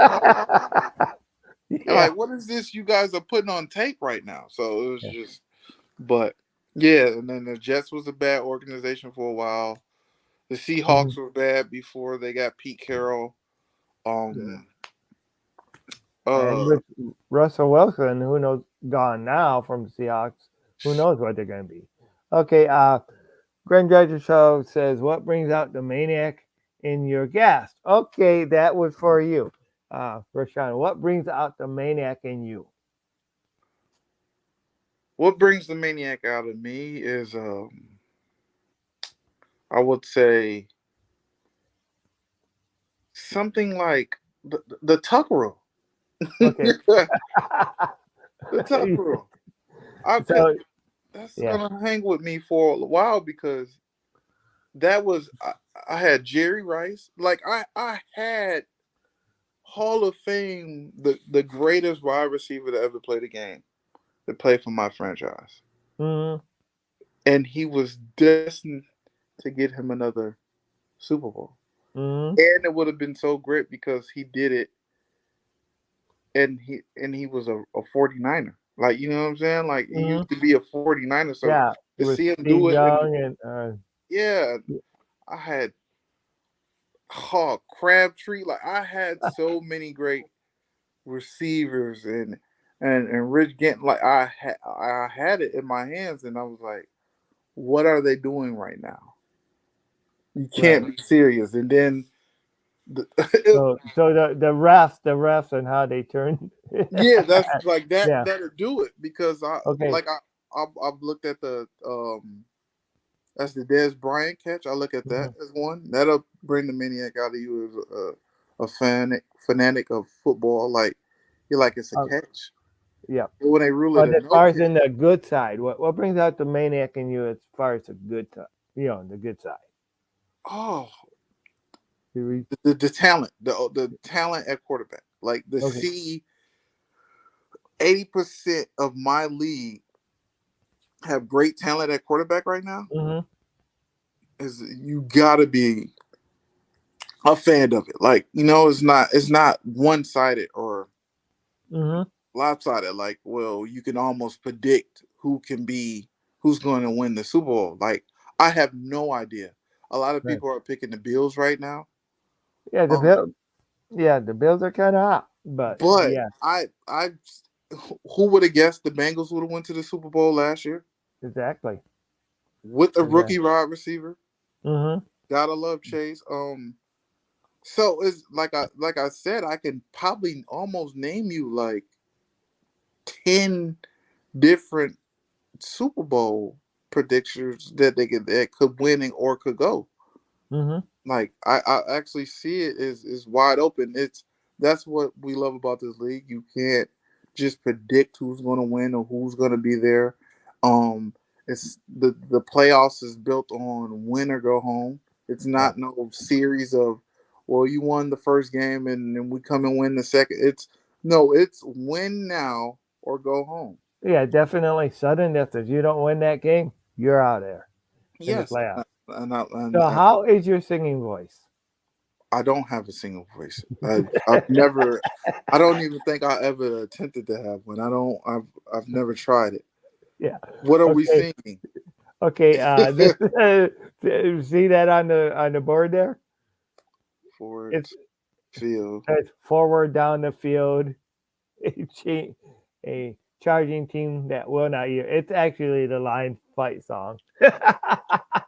And yeah. like, what is this you guys are putting on tape right now? So it was just, but yeah. And then the Jets was a bad organization for a while. The hmm Seahawks were bad before they got Pete Carroll. Yeah. Um, And uh, with Russell Wilson, who knows, gone now from the Seahawks, who knows what they're going to be. Okay, Grand Judge Show says, what brings out the maniac in your guest? Okay, that was for you. Rashawn, what brings out the maniac in you? what brings the maniac out of me is, I would say something like the tuck rule. Okay. The tuck rule. I could. So, That's yeah. gonna hang with me for a while because that was I had Jerry Rice. Like I had Hall of Fame, the greatest wide receiver to ever play the game, to play for my franchise, hmm and he was destined to get him another Super Bowl. Mm-hmm. And it would have been so great because he did it, and he was a 49er. Like, you know what I'm saying? Like, he Mm-hmm. used to be a 49er, so Yeah, to with see him Steve do it, and Young and yeah, I had Crabtree. Like, I had so many great receivers, and Rich Gantt. Like, I had it in my hands, and I was like, what are they doing right now? You right. can't be serious. And then So the refs and how they turn. yeah, that's like that. Yeah. That'll do it because I Okay. like I've looked at the. That's the Des Bryant catch. I look at that Mhm. as one. That'll bring the maniac out of you as a fanatic of football. Like, you're like, it's a Uh, catch. yeah. But when they rule it But a as no far as catch, in the good side, what brings out the maniac in you as far as the good side? The good side. oh, You read? the talent, the talent at quarterback. Like, the Okay. see 80% of my league have great talent at quarterback right now. Mm-hmm. Is you gotta be a fan of it. Like, it's not one sided or Mm-hmm. lopsided. Like, well, you can almost predict who's going to win the Super Bowl. Like, I have no idea. A lot of Right. people are picking the Bills right now. Yeah, the Um, bill. Yeah, the Bills are kind of hot, but but yeah, I who would have guessed the Bengals would have went to the Super Bowl last year exactly. with a Exactly. rookie wide receiver? Mm-hmm. Gotta love Chase. So it's like I said, I can probably almost name you like 10 different Super Bowl predictions that could win or could go. Mm-hmm. Like, I actually see it is wide open. That's what we love about this league. You can't just predict who's going to win or who's going to be there. Um, it's the playoffs is built on win or go home. It's Right. not no series of, well, you won the first game and then we come and win the second. It's win now or go home. Yeah, definitely sudden death. If you don't win that game, you're out there in the Yes, playoffs. So, and how is your singing voice? I don't have a single voice. I've never. I don't even think I ever attempted to have one. I don't. I've never tried it. Yeah. What are we Okay. singing? Okay. This see that on the board there? Forward It's field. it's forward down the field, a, a charging team that will not hear. It's actually the Lions fight song.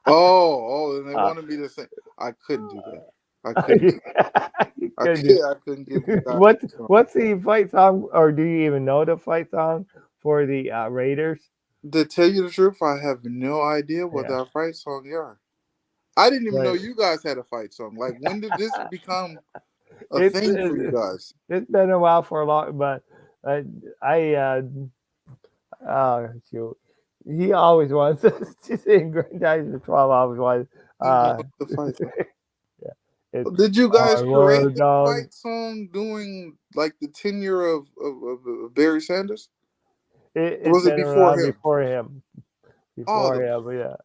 Oh, and they uh, wanted me to sing. I couldn't do that. I couldn't. you I can do. could. I couldn't give you guys What a song. what's the fight song, or do you even know the fight song for the Raiders? To tell you the truth, I have no idea what Yeah, our fight songs are. I didn't even know right. you guys had a fight song. Like, when did this become a It's thing for you guys? it's been a while for a long, but I shoot, he always wants us to sing Grand Times of 12. Always was He wants uh the fight song. yeah, it's Did you guys create onward the down. fight song during like the tenure of Barry Sanders? Or It's was it been before around him? Oh, before the him, yeah.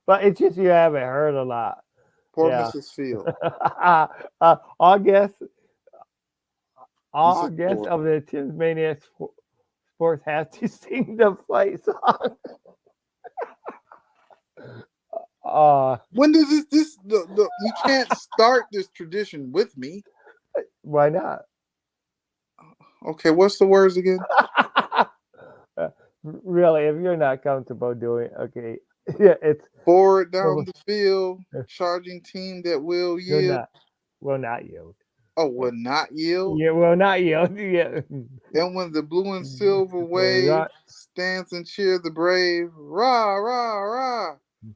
But it's just you haven't heard a lot. poor Yeah. Mrs. Field. All guests, Mrs. Ford. of the Tim's Mania Sports has to sing the fight song. Uh, When does the you can't start this tradition with me. why not? Okay, what's the words again? Really, if you're not comfortable doing, okay, yeah, it's Forward down the field, charging team that will you're yield. not, will not yield. Oh, will not yield. Yeah, will not yield. Yeah, And when the blue and silver we're wave not. stands and cheer the brave, rah, rah, rah,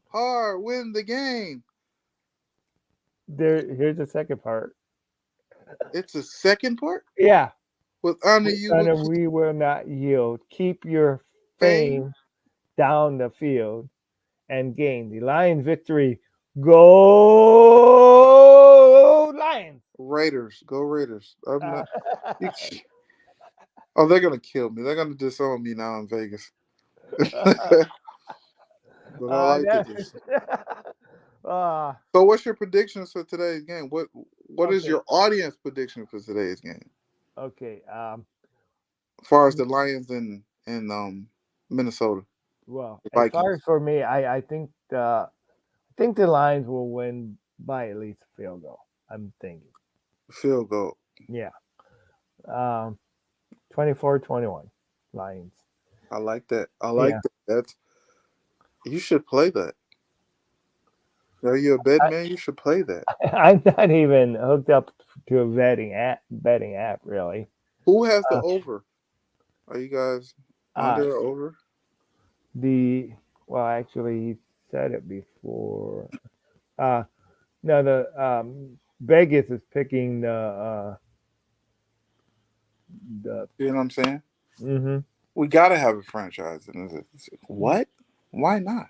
hard win the game. There, here's the second part. It's a second part. Yeah, With honor you will and keep we will not yield. Keep your fame. fame down the field and gain the Lions victory. Go Lions! Raiders, go Raiders. I'm Uh, not. You, oh, they're gonna kill me. They're gonna disown me now in Vegas. But I like to that, just. uh So, what's your predictions for today's game? What is okay, your audience prediction for today's game, okay. as far as the Lions and Minnesota Well, the as far Vikings as for me, I think the Lions will win by at least a field goal. I'm thinking. field goal? Yeah. Um, 24-21, Lions. I like that. I like Yeah. that. That's you should play that. Are you a bet man? You should play that. I'm not even hooked up to a betting app really. Who has the Uh, over? Are you guys uh, under or over? the well, actually, he said it before. Uh, no, the Vegas is picking the. You know what I'm saying? Mm-hmm. We gotta have a franchise. And what? Why not?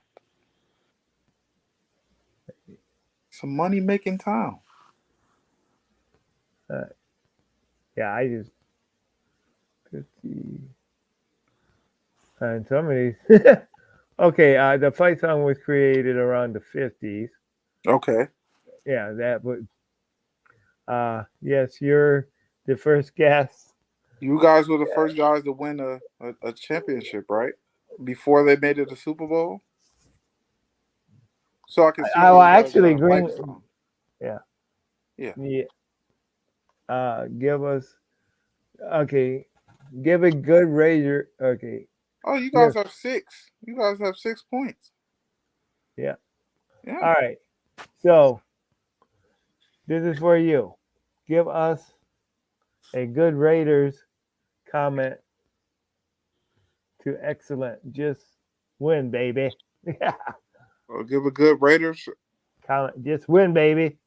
It's a money making town. Uh, yeah, I just 50 and some of these. Okay, the fight song was created around the 50s. Okay. Yeah, that would. Yes, you're the first guest. You guys were the first guys to win a championship, right? Before they made it a Super Bowl. So I can see I how will you guys got actually a fight green. song. Yeah, Yeah. yeah. Give us okay. Give a good razor. Okay. Oh, you Give guys have six. You guys have 6 points. yeah. Yeah. All right. So this is for you. Give us a good Raiders comment to excellent. Just win, baby. Yeah. Or give a good Raiders. Comment. Just win, baby.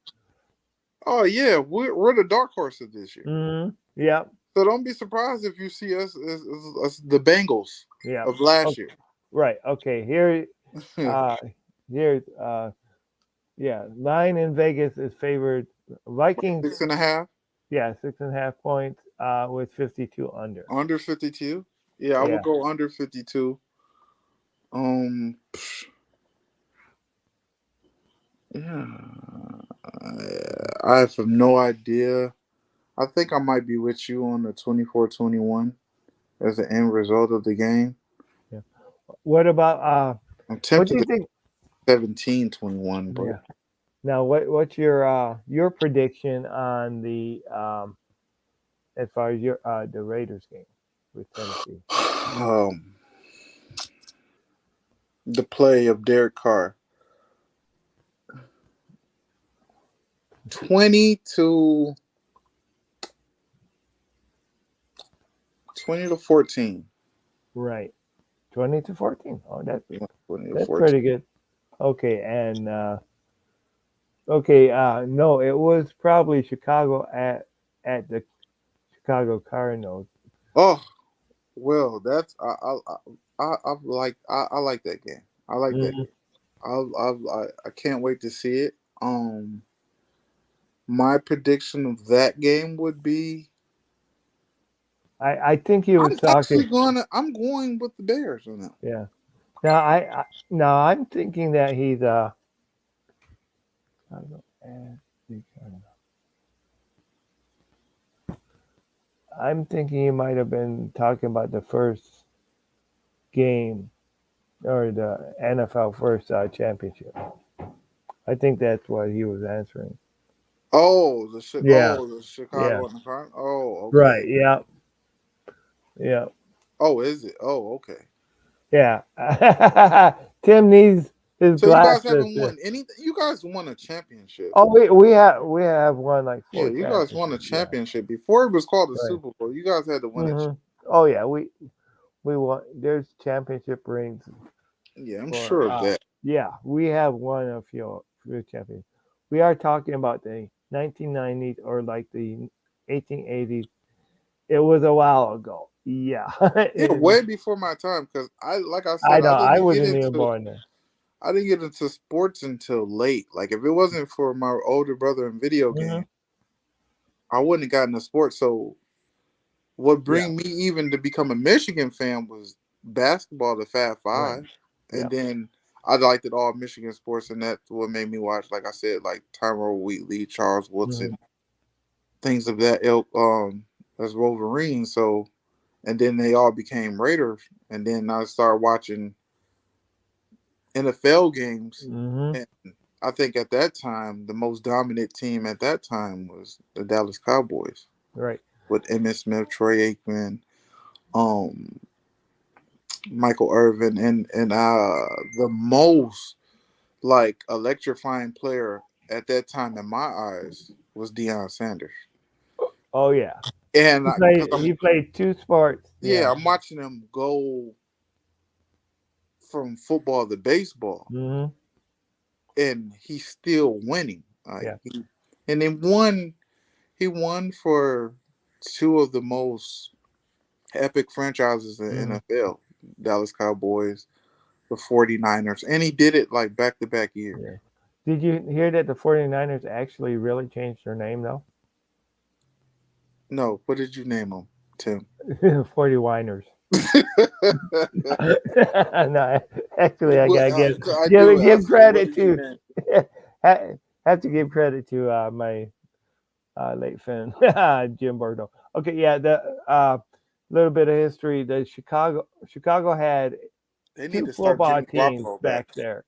Oh yeah, we're the dark horses this year. Mm-hmm. Yep. So don't be surprised if you see us as the Bengals Yep. of last Oh, year. right. Okay. Uh, here's yeah. Line in Vegas is favored. Vikings. 6.5, Yeah, 6.5 points. With 52 under. under 52. Yeah, I would Yeah. go under 52. Um, yeah, I have no idea. I think I might be with you on the 24-21 as the end result of the game. Yeah. What about I'm what do tempted you to think? 17-21, but Yeah. Now, what's your prediction on the as far as your the Raiders game with Tennessee? the play of Derek Carr, 20 to 14. Right, 20-14. Oh, that's Yeah, 20 to that's 14. pretty good. Okay, and okay, no, it was probably Chicago at the Chicago Cardinals. Oh well, that's I like that game. I like that Mhm. game. I can't wait to see it. My prediction of that game would be I think he was I'm talking. actually I'm going with the Bears on that. Yeah. Now now I'm thinking that he's I don't know, I'm thinking he might have been talking about the first game or the NFL first championship. I think that's what he was answering. Yeah, The yeah, Chicago and the Cardinals. Oh, right. okay. Yeah, yeah, Oh, is it? Oh, okay. yeah. Tim needs his So you guys glasses. haven't won anything. You guys won a championship. Oh, we have won like Yeah, four you guys won a championships. Yeah, championship before it was called the right. Super Bowl. You guys had to win it. Oh yeah, we won. There's championship rings Yeah, I'm for sure of that. yeah, we have won a few champions. We are talking about the 1990s or like the 1880s. It was a while ago. Yeah, Yeah, way before my time because like I I said, know. I wasn't even born there. I didn't get into sports until late. Like if it wasn't for my older brother in video Hmm. game, I wouldn't have gotten into sports. So what Yeah, bring me even to become a Michigan fan was basketball, the Fab right. Five, and Yeah. then I liked it all Michigan sports, and that's what made me watch. Like I said, like Tyrone Wheatley, Charles Hmm. Woodson, things of that ilk. As Wolverines. So, and then they all became Raiders, and then I started watching NFL games, Hmm. and I think at that time the most dominant team at that time was the Dallas Cowboys Right. with Emmitt Smith, Troy Aikman, um, Michael Irvin, and the most like electrifying player at that time in my eyes was Deion Sanders. Oh yeah. And because He played two sports. yeah, Yeah. I'm watching him go from football to baseball, Hmm. and he's still winning. Yeah. And then he won for two of the most epic franchises in the Hmm. NFL, Dallas Cowboys, the 49ers, and he did it like back to back years. Yeah. Did you hear that the 49ers actually really changed their name though? No, what did you name him, Tim? 40 Winers. No, actually, I Well, gotta I do give ask him what credit did he to name. have to give credit to my late friend Jim Bordeaux. Okay, yeah, the little bit of history. The Chicago had They need two to start football Jimmy teams Garoppolo back. back there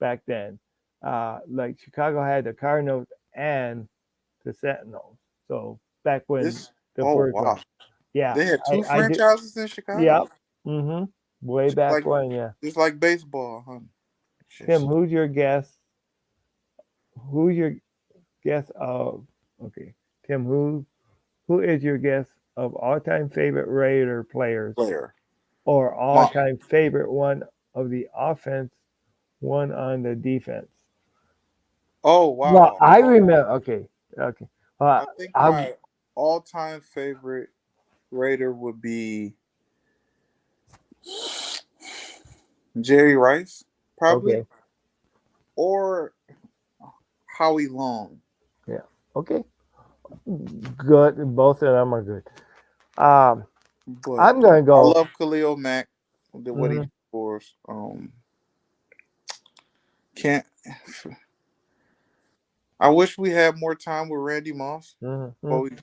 back then. Like Chicago had the Cardinals and the Sentinels. So back when This the oh first one, wow, yeah, they had two I did. franchises in Yep. Chicago, Mhm. Way just back like when, yeah. just like baseball, huh? Tim, Just who's your guess? Who's your guess of? Okay, Tim, who is your guess of all-time favorite Raider players, player. or My, all-time favorite one of the offense, one on the defense? oh Well, wow. I remember. Okay, okay. Uh, I think I my all-time favorite Raider would be Jerry Rice, probably, okay. or Howie Long. Yeah. Okay. Good. Both of them are good. Um, But I'm gonna I go. love Khalil Mack, what he Hmm. did for us. Can't. I wish we had more time with Randy Moss Hmm. before he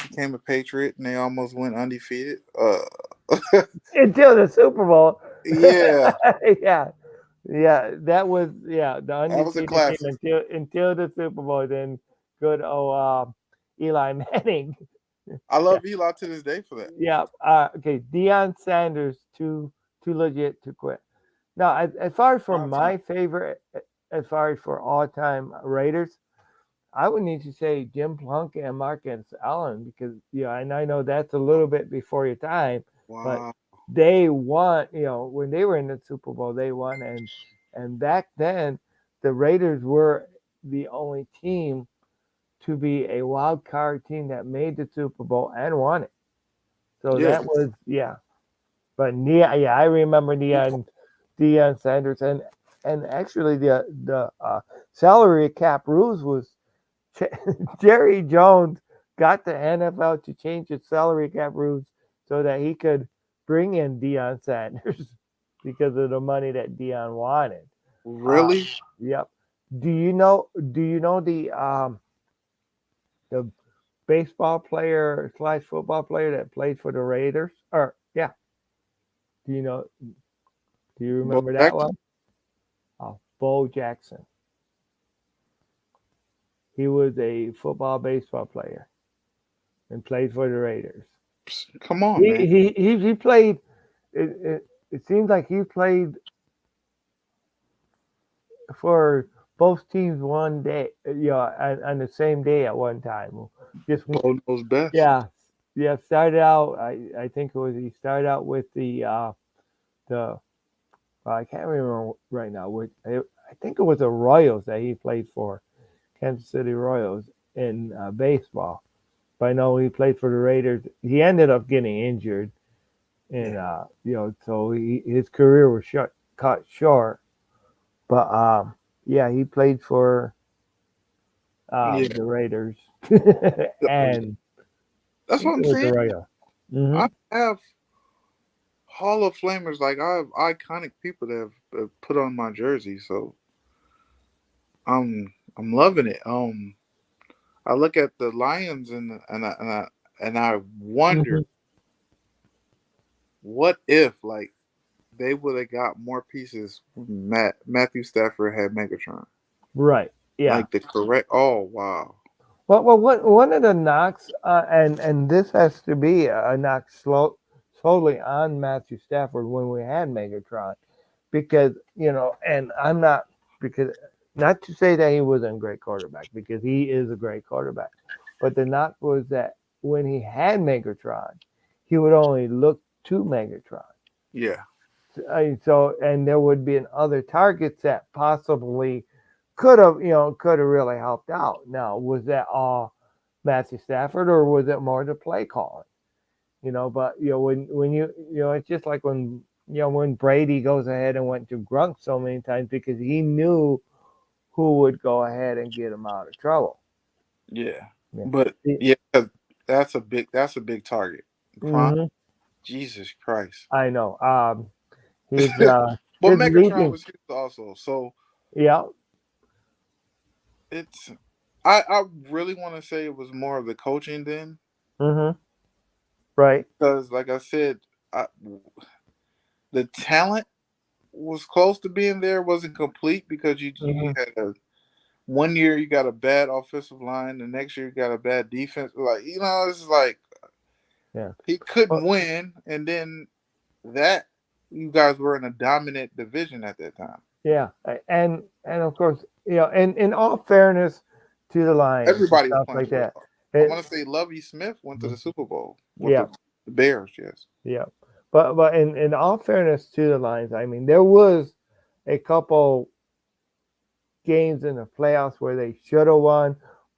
became a Patriot and they almost went undefeated. Until the Super Bowl. Yeah, Yeah. Yeah, that was yeah the that was a undefeated team classic. until the Super Bowl. Then good old Eli Manning. I Yeah, love Eli to this day for that. yeah. Okay, Deion Sanders too legit to quit. Now, as far as for Prime time. my favorite, as far as for all time Raiders, I would need to say Jim Plunkett and Marcus Allen because and I know that's a little bit before your time, but Wow. they won. When they were in the Super Bowl, they won, and back then the Raiders were the only team to be a wild card team that made the Super Bowl and won it. So Yeah. that was yeah. But yeah, I remember Deion Sanders and actually the salary cap rules was Jerry Jones got the NFL to change its salary cap rules so that he could bring in Deion Sanders because of the money that Deion wanted. Uh, Really? yep. Do you know the baseball player slash football player that played for the Raiders? Or yeah, do you know? Do you Bo remember that Jackson? one? Oh, Bo Jackson. He was a football baseball player and played for the Raiders. Come on, He man. he played. It seems like he played for both teams one day. On the same day at one time. Just Bo knows best. yeah, yeah. Started out. I think it was he started out with the I can't remember right now. I think it was the Royals that he played for, Kansas City Royals in baseball. But I know he played for the Raiders. He ended up getting injured, and Yeah. so his career was cut short. But yeah, he played for Yeah. the Raiders, and I That's think what it I'm was the saying. Royals. Hmm. I have Hall of Famers. Like I have iconic people that have put on my jersey, so I'm loving it. I look at the Lions and I wonder Hmm. what if like they would have got more pieces when Matthew Stafford had Megatron. Right. Yeah. Like the correct. Oh wow. Well, one of the knocks, and this has to be a knock solely on Matthew Stafford when we had Megatron, because and I'm not because not to say that he wasn't a great quarterback because he is a great quarterback, but the knock was that when he had Megatron, he would only look to Megatron. Yeah. So and there would be other targets that possibly could have really helped out. Now, was that all Matthew Stafford or was it more the play calling? But when it's just like when Brady goes ahead and went to Grunk so many times because he knew who would go ahead and get him out of trouble. Yeah. Yeah. But yeah, 'cause that's a big target. Gronk. Mm-hmm. Jesus Christ. I know. His But his Megatron leading. was his also. So Yeah. it's I really want to say it was more of the coaching then, Mm-hmm. Right. because like I said, the talent was close to being there, wasn't complete because you Mm-hmm. had a one year you got a bad offensive line, the next year you got a bad defense. Like it's like Yeah. he Well, couldn't win, and then that you guys were in a dominant division at that time. yeah. And of course, and in all fairness to the Lions and Everybody was stuff playing like well. that, I it, want to say Lovey Smith went to the Super Bowl with yeah. the Bears. Yes. Yeah, but in all fairness to the Lions, I mean there was a couple games in the playoffs where they should have won,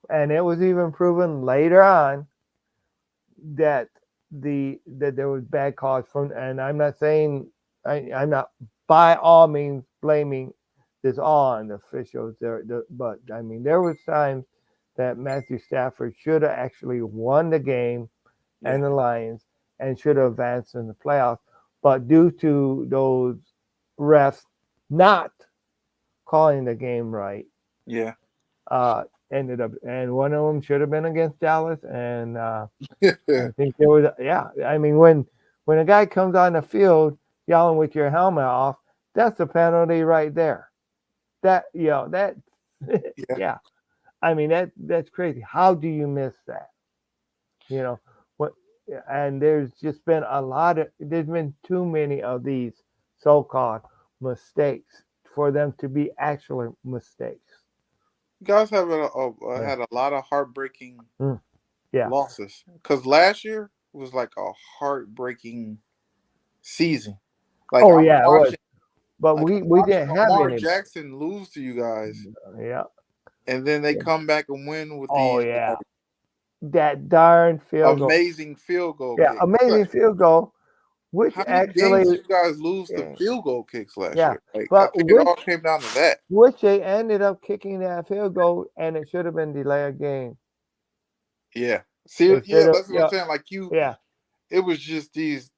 and it was even proven later on that that there was bad calls from. And I'm not saying I'm not by all means blaming this all on the officials there, but I mean there was times that Matthew Stafford should have actually won the game Yeah. and the Lions and should have advanced in the playoffs. But due to those refs not calling the game right, Yeah. ended up, and one of them should have been against Dallas. And Yeah. I think there was, yeah, I mean, when a guy comes on the field yelling with your helmet off, that's a penalty right there. That, yeah, I mean, that's crazy. How do you miss that? You know what? And there's been too many of these so-called mistakes for them to be actual mistakes. You guys have Yeah. had a lot of heartbreaking Mm, yeah. losses because last year was like a heartbreaking season. Like Oh I'm yeah, it was. watching, But like we I'm we watching didn't have Lamar any. Jackson lose to you guys, Yeah. and then they Yeah. come back and win with Oh these yeah. like That darn field goal. amazing field goal Yeah, kick. It's amazing like, field goal, which how many actually, games did you guys lose to yeah, field goal kicks last yeah. year? Like I But think it all came down to that. which they ended up kicking that field goal, and it should have been delayed game. Yeah. See, It should yeah, have. that's what I'm Yeah. saying. Like Yeah. it was just these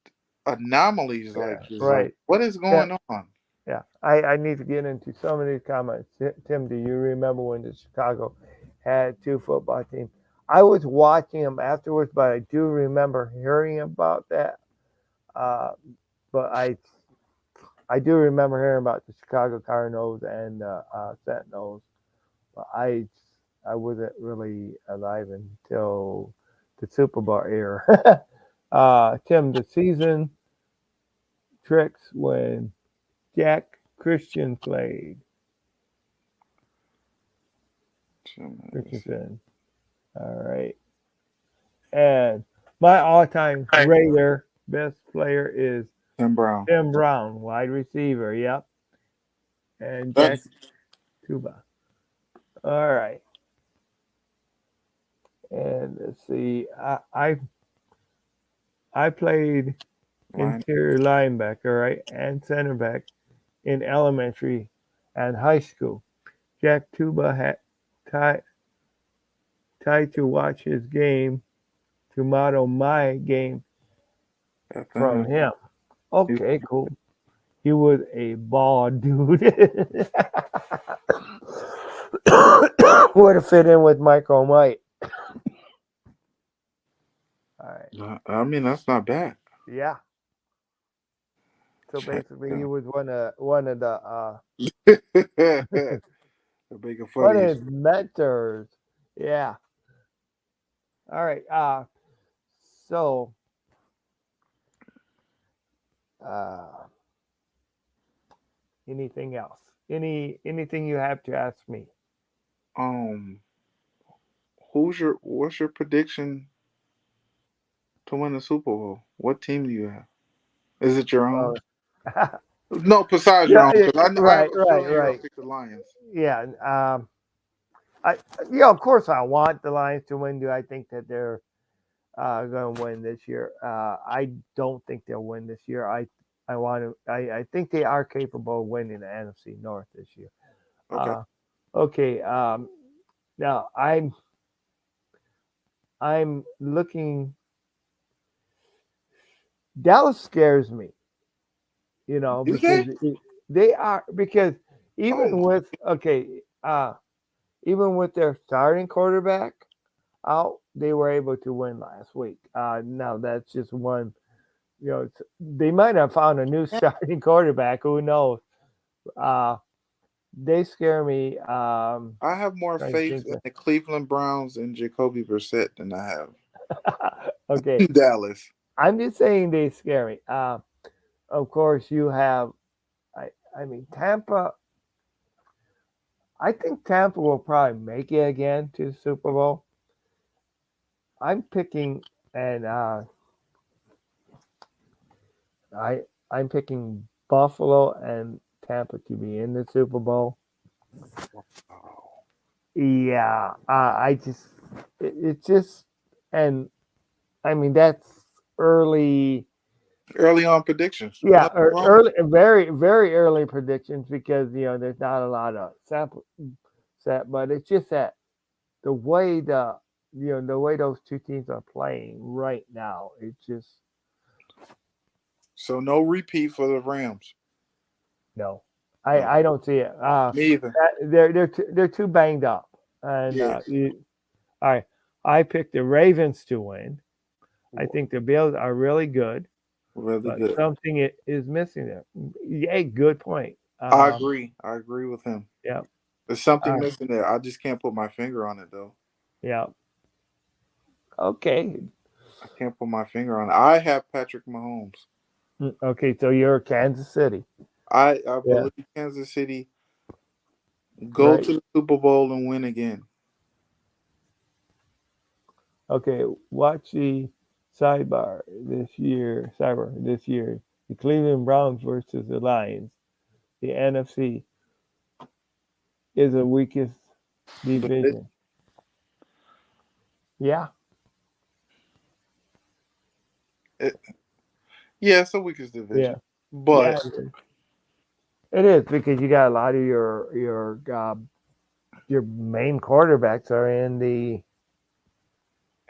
anomalies. Like Yeah. just like Right. what is Yeah. going on? Yeah, I need to get into some of these comments. Tim, do you remember when the Chicago had two football teams? I was watching them afterwards, but I do remember hearing about that. Uh, but I do remember hearing about the Chicago Cardinals and Sentinels. But I wasn't really alive until the Super Bowl era. Tim, the season tricks when Jack Christian played. Richardson. All right. And my all-time Raider best player is Tim Brown. Tim Brown, wide receiver. Yep. And Jack That's Tuba. All right. And let's see. I played line. interior linebacker, right, and center back in elementary and high school. Jack Tuba had tried to watch his game to model my game from Definitely. him. Okay, cool. He was a bald dude. Would have fit in with Michael White. All right. I mean, that's not bad. Yeah. So Check basically, he him. was one of the The bigger one of footies. his mentors. Yeah. All right. So uh, anything else? Anything you have to ask me? Um, what's your prediction to win the Super Bowl? What team do you have? Is it your own? Well, No, besides your yeah, own, yeah, because I have right, a right, feeling you're gonna right. pick the Lions. Yeah. I yeah, of course I want the Lions to win. Do I think that they're going to win this year? I don't think they'll win this year. I want to. I think they are capable of winning the NFC North this year. Okay. Uh, okay. Now I'm looking. Dallas scares me, Do they? because they are because Oh even my! with okay, even with their starting quarterback out, they were able to win last week. Now that's just one. They might have found a new starting quarterback. Who knows? Uh, they scare me. I have more Trying to faith think. in the Cleveland Browns and Jacoby Brissett than I have Okay, in Dallas. I'm just saying they scare me. Of course, you have. I. I mean, Tampa. I think Tampa will probably make it again to the Super Bowl. I'm picking, and I I'm picking Buffalo and Tampa to be in the Super Bowl. Oh. Yeah, I just it's just, and I mean that's early. Early on predictions. Yeah, Nothing wrong. early, very early predictions because there's not a lot of sample set, but it's just that the way the way those two teams are playing right now, it's just So no repeat for the Rams. no. No, I don't see it. me either. They're too banged up, and Yeah, I I picked the Ravens to win. I w- think the Bills are really good, really but good. something is missing there. Yeah, good point. I agree. I agree with him. Yeah, There's something uh, missing there. I just can't put my finger on it though. yeah. Okay, I can't put my finger on it. I have Patrick Mahomes. okay. So you're Kansas City. I Yeah, believe Kansas City go right. to the Super Bowl and win again. Okay, watch the Cyber this year. The Cleveland Browns versus the Lions. The NFC is the weakest But it, division. Yeah, it yeah, it's the weakest yeah, division. yeah. But It is because you got a lot of your main quarterbacks are in the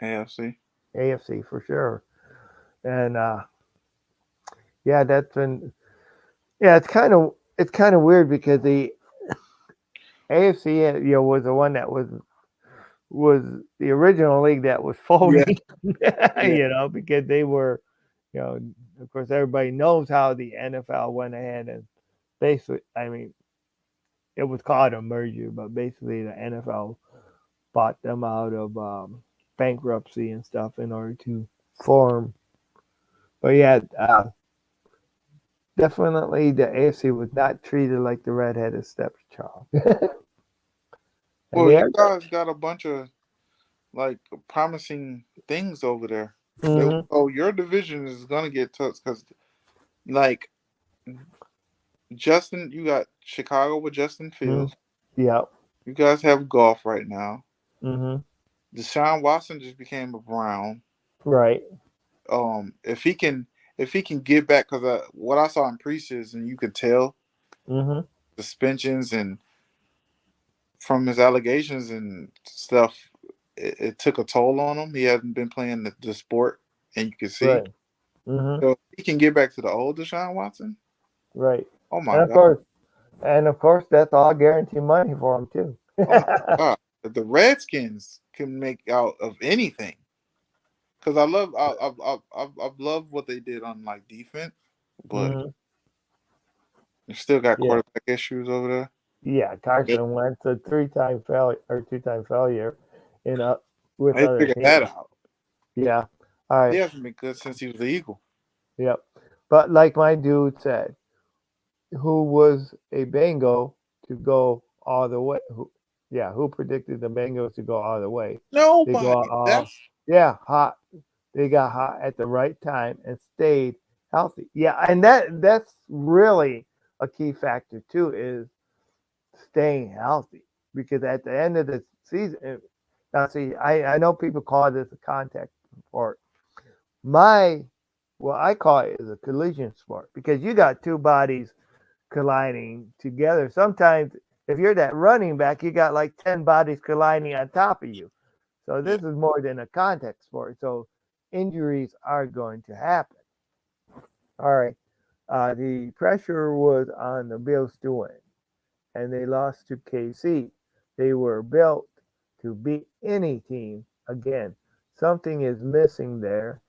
AFC. AFC for sure, and yeah, that's been yeah. It's kind of weird because the AFC was the one that was the original league that was Yeah, folding, yeah. because they were, you know, of course everybody knows how the NFL went ahead and basically, I mean, it was called a merger, but basically the NFL bought them out of bankruptcy and stuff in order to form. But yeah, definitely the AFC was not treated like the redheaded stepchild, and Well, they you are good. guys got a bunch of like promising things over there. Hmm. Oh, your division is gonna get tough because like Justin, you got Chicago with Justin Hmm. Fields. Yep. You guys have golf right now. Hmm. Deshaun Watson just became a Brown. Right. If he can get back, because what I saw in preseason, you could tell Hmm. suspensions and from his allegations and stuff, it took a toll on him. He hasn't been playing the sport, and you can see. Right. Hmm. So he can get back to the old Deshaun Watson. Right. Oh my And of god. course, that's all guaranteed money for him too. Oh my god. The Redskins can make out of anything. Because I've loved what they did on like defense, but Hmm. they still got Yeah. quarterback issues over there. Yeah. They, Carson Wentz a three-time failure or two-time failure in with they other figured that teams. out. Yeah. All He right. hasn't been good since he was the Eagle. Yep. But like my dude said, who was a Bengal to go all the way? Who predicted the Bengals to go all the way? They go Nobody. all, That's yeah, hot. They got hot at the right time and stayed healthy. Yeah, and that's really a key factor too is staying healthy because at the end of the season, now see, I know people call this a contact sport. My What I call it is a collision sport because you got two bodies colliding together. Sometimes if you're that running back, you got like 10 bodies colliding on top of you. So yeah. this is more than a contact sport. So injuries are going to happen. All right. The pressure was on the Bills to win, and they lost to KC. They were built to beat any team again. Something is missing there.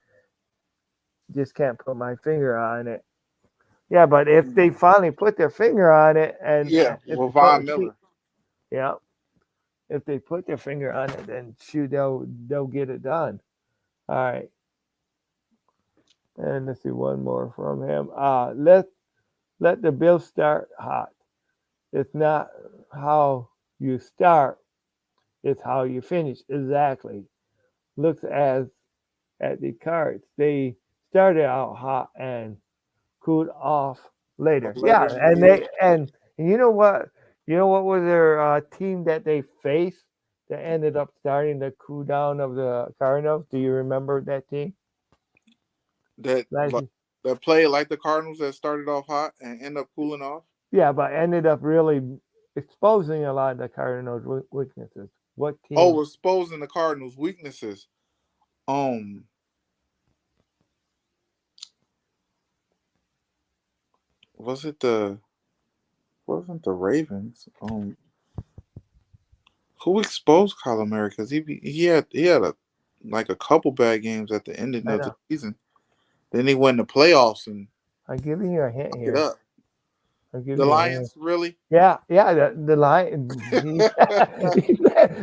Just can't put my finger on it. Yeah, but if they finally put their finger on it, and Yeah. if Well, the Von coach, Miller. yeah, if they put their finger on it, then shoot, they'll get it done. All right, and let's see one more from him. Let the Bills start hot. It's not how you start; it's how you finish. Exactly. Looks as at the cards. They started out hot and cooled off later. Yeah, Later in the year. and you know what? You know what was their team that they faced that ended up starting the cool down of the Cardinals? Do you remember that team? That Last like that played like the Cardinals that started off hot and end up cooling off. Yeah, but ended up really exposing a lot of the Cardinals' weaknesses. What Oh, team? exposing the Cardinals' weaknesses. Um, was it the wasn't the Ravens? Who exposed Kyler Murray? Because he had a like a couple bad games at the ending I of the know. season. Then he went to playoffs and I'm giving you a hint fucked it here. up. I'm giving The you a hint. Lions, really? Yeah, yeah. The Lions.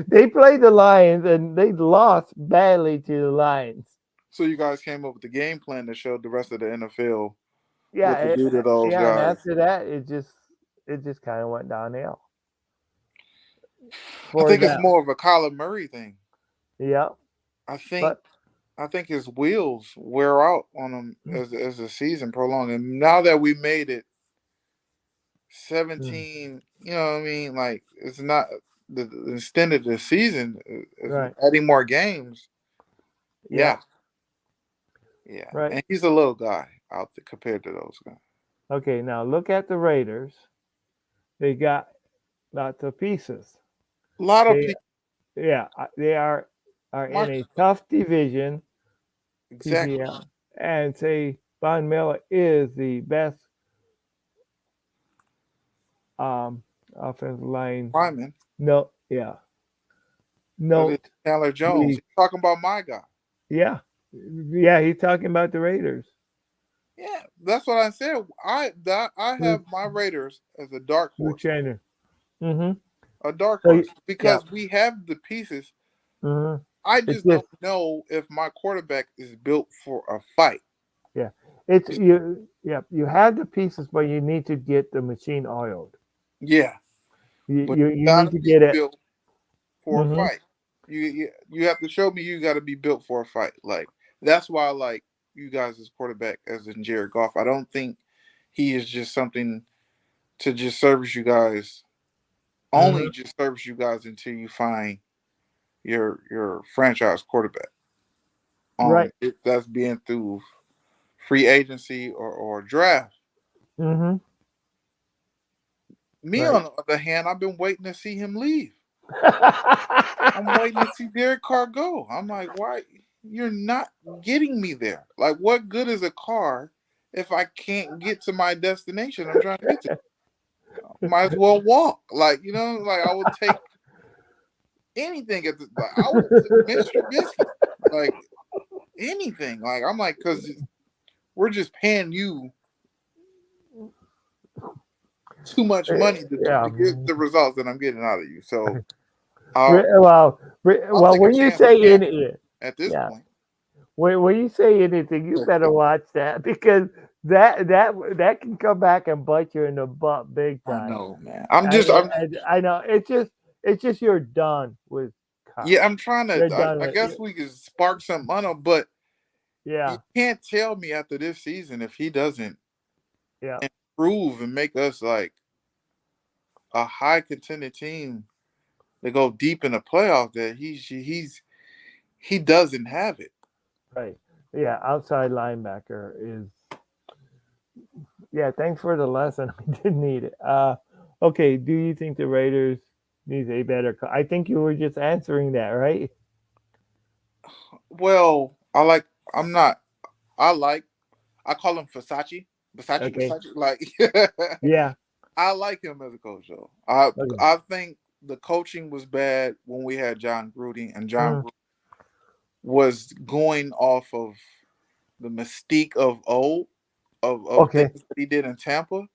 They played the Lions and they lost badly to the Lions. So you guys came up with the game plan that showed the rest of the NFL Yeah, what to do to those yeah. And guys. after that, it just kind of went downhill I for think it's them. more of a Kyler Murray thing. Yeah, I think but I think his wheels wear out on him as the season prolonged. And now that we made it mm, 17, you know what I mean? Like it's not the extent of the season is right, adding more games. yeah, Yeah, yeah. right. And he's a little guy out there compared to those guys. Okay, now look at the Raiders. They got lots of pieces. A lot of They people, they are in Mark, a tough division, exactly. PPL, and say Von Miller is the best um offensive line. Wyman, No, yeah, that is note Chandler Jones. the He's talking about my guy. yeah, yeah. He's talking about the Raiders. Yeah, that's what I said. I Luke, have my Raiders as a dark Luke horse, Chandler. Mm-hmm. a dark So horse yeah. because we have the pieces. Mm-hmm. I It's just just don't know if my quarterback is built for a fight. yeah. It's you. Yeah. You have the pieces, but you need to get the machine oiled. Yeah, You but you, you you need gotta to be get it. built for a Mm-hmm. fight. You have to show me you got to be built for a fight. Like that's why I like you guys as quarterback as in Jared Goff. I don't think he is just something to just service you guys. Only Mm-hmm. just service you guys until you find your franchise quarterback. Right. If that's being through free agency or draft. Mm-hmm. Me Right. on the other hand, I've been waiting to see him leave. I'm waiting to see Derek Carr go. I'm like, why? you're not getting me there. Like, what good is a car if I can't get to my destination I'm trying to get to? Might as well walk. Like, like I would take anything at the, like, I will Mitch Trubisky. Like, anything. Like, I'm like, because we're just paying you too much money to Yeah. get the results that I'm getting out of you. So I'll Well, I'll well, take a when you chance with say Cam any, at this yeah, point. when you say anything, you better watch that because that can come back and bite you in the butt big I time. know, man. I know it's just you're done with Yeah, Kyle. I'm trying to. You're done I with guess we could spark something on him, but you yeah, can't tell me after this season if he doesn't yeah, improve and make us like a high contending team to go deep in the playoffs that he doesn't have it. right. Yeah, outside linebacker is yeah. Thanks for the lesson. I did need it. Okay. Do you think the Raiders need a better? I think you were just answering that, right? Well, I'm not I like I call him Okay. Versace. Like Yeah. I like him as a coach though. I Okay. I think the coaching was bad when we had John Gruden, and John Mm, Gruden was going off of the mystique of of things okay. that he did in Tampa,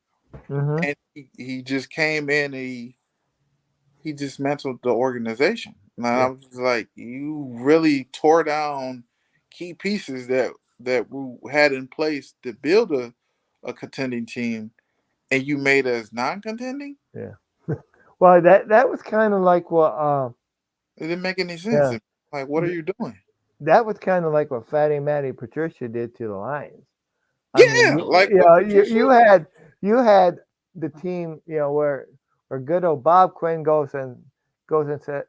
Mm-hmm. and he just came in and he dismantled the organization. And Yeah. I was just like, you really tore down key pieces that we had in place to build a contending team, and you made us non-contending. Yeah. Well, that was kind of like what It didn't make any sense. yeah Like, what are th- you doing? that was kind of like what Fatty Matty Patricia did to the Lions. I mean, Yeah, like you with know, Patricia. you had the team, where good old Bob Quinn goes and sa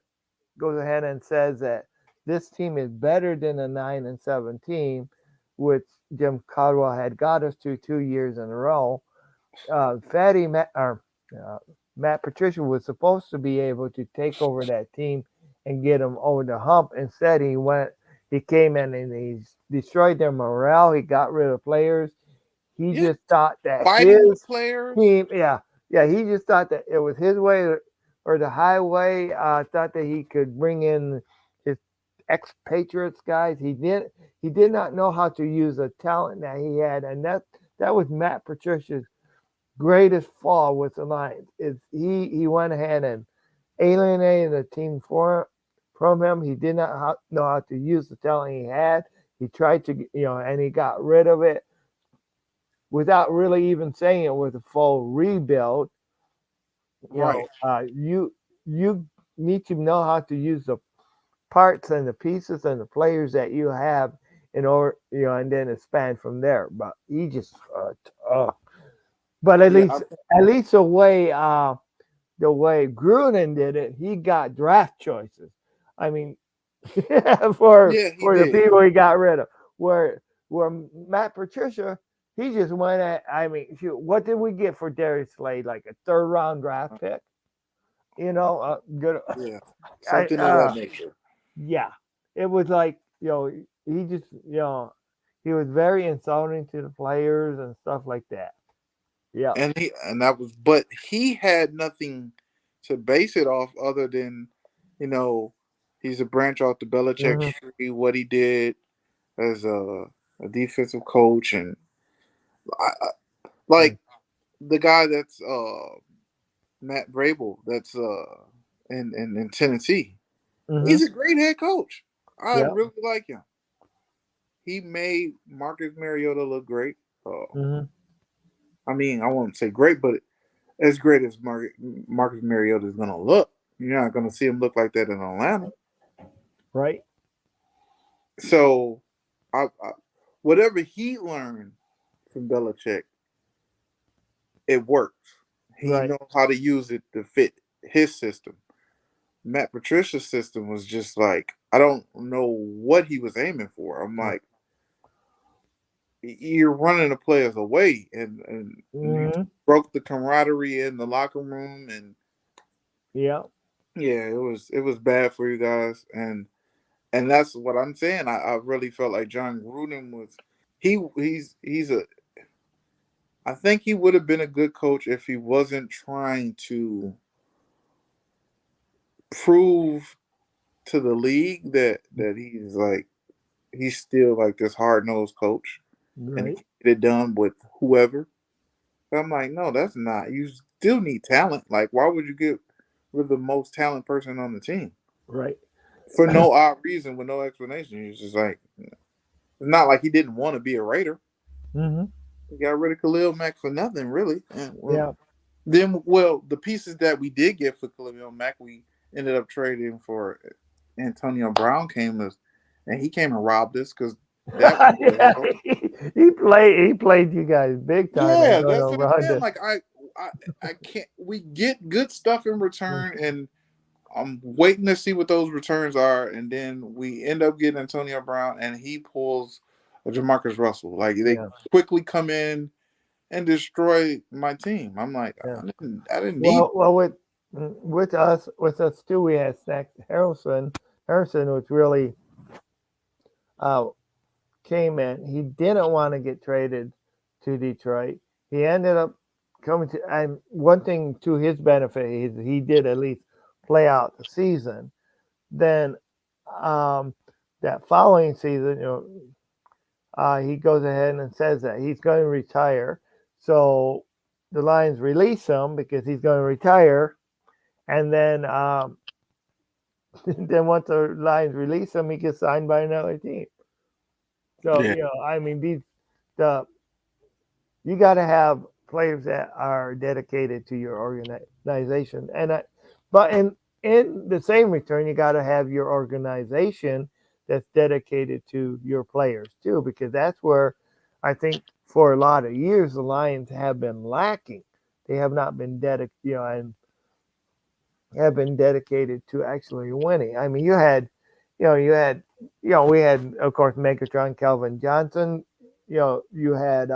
goes ahead and says that this team is better than a 9-7 team, which Jim Caldwell had got us to 2 years in a row. Fatty Matt, or, uh, Matt Patricia was supposed to be able to take over that team and get them over the hump. Instead, he came in and he destroyed their morale. He got rid of players. He Yeah, just thought that fighting with his players. team, yeah, he just thought that it was his way or the highway. Thought that he could bring in his expatriates guys. He did not know how to use the talent that he had, and that was Matt Patricia's greatest flaw with the Lions. Is he went ahead and alienated the team from him. He did not know how to use the talent he had. He tried to, and he got rid of it without really even saying it was a full rebuild. Right. You need to know how to use the parts and the pieces and the players that you have in order, and then expand from there. But he just, but Yeah. at least the way Gruden did it, he got draft choices. I mean, Yeah, he for the did. people he got rid of. Where Matt Patricia, he just went at. I mean, shoot, what did we get for Darius Slade? Like a third round draft pick? Good. Yeah, I, something of that nature. yeah, it was like he just he was very insulting to the players and stuff like that. Yeah. And that was, but he had nothing to base it off other than, you know, he's a branch off the Belichick Hmm. tree. What he did as a defensive coach, and like the guy that's Matt Vrabel, that's in Tennessee. Hmm. He's a great head coach. I Yeah. really like him. He made Marcus Mariota look great. Hmm. I mean, I won't say great, but as great as Marcus Mariota is going to look, you're not going to see him look like that in Atlanta. Right. So, I whatever he learned from Belichick, it works. He Right. knows how to use it to fit his system. Matt Patricia's system was just like, I don't know what he was aiming for. I'm like, you're running the players away, and you Hmm. broke the camaraderie in the locker room, and Yeah. yeah, it was bad for you guys. And And that's what I'm saying. I really felt like John Gruden was he's a I think he would have been a good coach if he wasn't trying to prove to the league that he's still like this hard nosed coach and he Right, can get it done with whoever. I'm like, no, that's not. You still need talent. Like, why would you get rid of the most talented person on the team right. for no odd reason with no explanation? He's just like, it's not like he didn't want to be a Raider. Hmm. He got rid of Khalil Mack for nothing, really. And Yeah. well, the pieces that we did get for Khalil Mack, we ended up trading for Antonio Brown and he came and robbed us because that went to Yeah, hell. he played you guys big time, Yeah, that's Antonio what I'm saying. Brown. Like I, I can't. We get good stuff in return, and I'm waiting to see what those returns are, and then we end up getting Antonio Brown, and he pulls a Jamarcus Russell. Like they Yeah, quickly come in and destroy my team. I'm like, yeah. I didn't need. Well, with us too, we had Zach Harrison. Harrison was really uh, came in. He didn't want to get traded to Detroit. He ended up coming to. And one thing to his benefit is he did at least play out the season. Then um, that following season, he goes ahead and says that he's going to retire. So the Lions release him because he's going to retire, and then then once the Lions release him, he gets signed by another team. So Yeah, I mean, the you got to have players that are dedicated to your organization, but in the same return, you got to have your organization that's dedicated to your players too, because that's where I think for a lot of years the Lions have been lacking. They have not been and have been dedicated to actually winning. I mean, we had, of course, Megatron, Calvin Johnson. You had,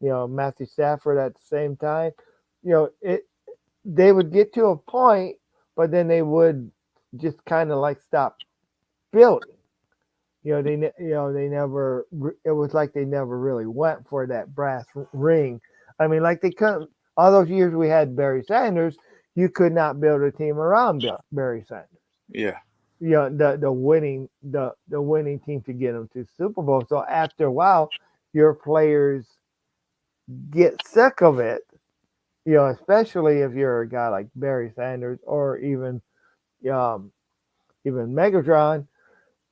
Matthew Stafford at the same time. It they would get to a point, but then they would just kind of like stop building. They never. It was like they never really went for that brass ring. I mean, like they couldn't. All those years we had Barry Sanders, you could not build a team around Barry Sanders. yeah, The winning team to get them to Super Bowl. So after a while, your players get sick of it. Especially if you're a guy like Barry Sanders or um, even Megatron.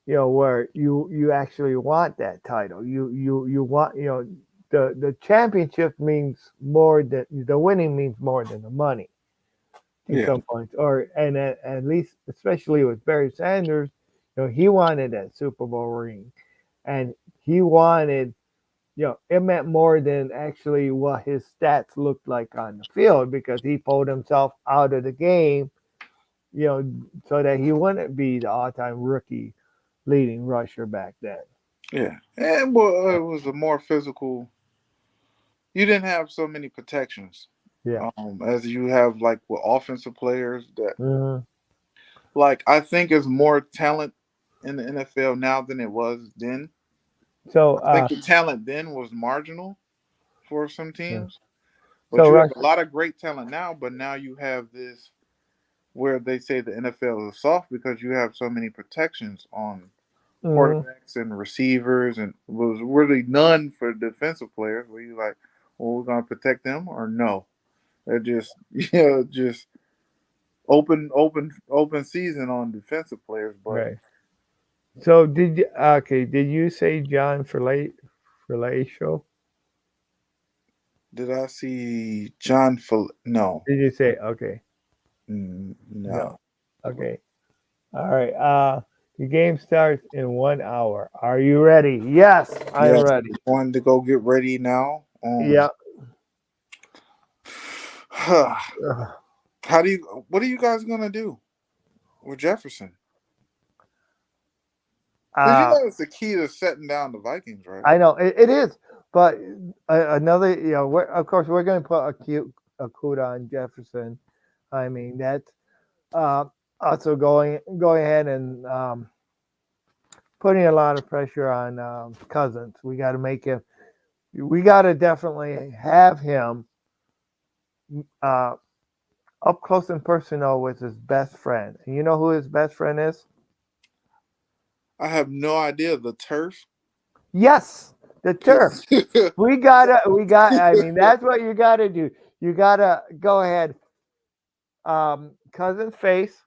Where you actually want that title. You want the championship means more than the winning means more than the money in yeah, some points. Or and at least especially with Barry Sanders, he wanted that Super Bowl ring, and he wanted it meant more than actually what his stats looked like on the field because he pulled himself out of the game, you know, so that he wouldn't be the all-time rookie leading rusher back then. yeah. And well, it was a more physical. You didn't have so many protections, Yeah. as you have like with offensive players that Hmm. like I think is more talent in the NFL now than it was then. So, I think the talent then was marginal for some yeah. teams, but So you have Rush. a lot of great talent now. But now you have this where they say the NFL is soft because you have so many protections on Hmm. quarterbacks and receivers, and was really none for defensive players. Where you like, well, we're gonna protect them or no? They're just just open season on defensive players. But Right. So Did you say John Show? did I see John? No, Did you say okay? No. no. Okay. All right. The game starts in 1 hour. Are you ready? Yes, I'm Yeah, ready. wanted to go get ready now. Yeah. Ugh. How do you? What are you guys gonna do with Jefferson? Because you Uh, know it's the key to setting down the Vikings, right? I know it is, but another, of course, we're going to put a cute a CUDA on Jefferson. I mean, that's. also going ahead and putting a lot of pressure on Cousins. We got to make him. We got to definitely have him uh, up close and personal with his best friend. And you know who his best friend is? I have no idea. The turf. Yes, the turf. We got. I mean, that's what you got to do. You got to go ahead. Cousins' face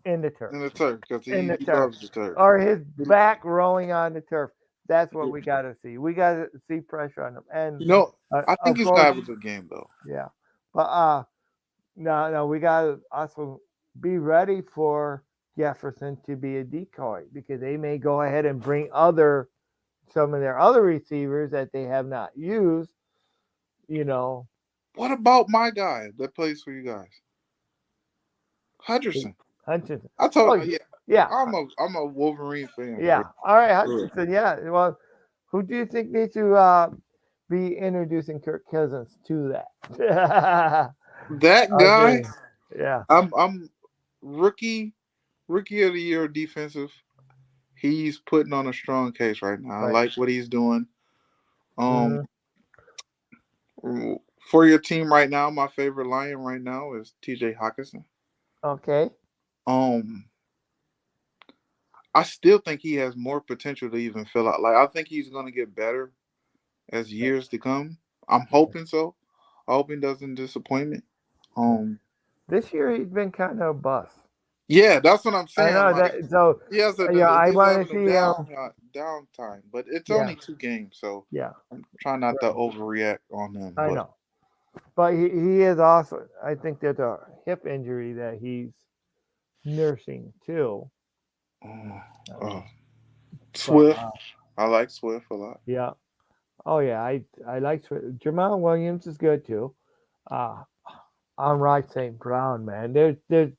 in the turf, And the turf, because in the he turf, loves the turf. or his back rolling on the turf. That's what we got to see. We got to see pressure on him, and You know, I think of he's gonna course, have a good game though. yeah. But no, we got to also be ready for Jefferson to be a decoy because they may go ahead and bring some of their other receivers that they have not used. You know, What about my guy that plays for you guys, Hutcherson? Hutchinson. I told Oh yeah, yeah, I'm a Wolverine fan for yeah. All right, real. Hutchinson. Yeah. Well, who do you think needs to be introducing Kirk Cousins to that? That guy, Okay. Yeah. I'm rookie of the year defensive. He's putting on a strong case right now. I Right. like what he's doing. Um, Hmm. for your team right now, my favorite Lion right now is T.J. Hawkinson. Okay. Um, I still think he has more potential to even fill out. Like I think he's gonna get better as years to come. I'm hoping so. I hope he doesn't disappoint me. Um, This year he's been kind of a bust. yeah, that's what I'm I saying. know Like that. So yeah, I he's want to having a see him. downtime, but it's Yeah. only 2 games, so Yeah. I'm trying not to Right. overreact on him. I But know. But he is also. I think there's a hip injury that he's nursing too. uh, I uh, mean, but Swift, I like Swift a lot. yeah. Oh yeah. I like Jamal Williams is good too. Uh, on right St. Brown, man. There's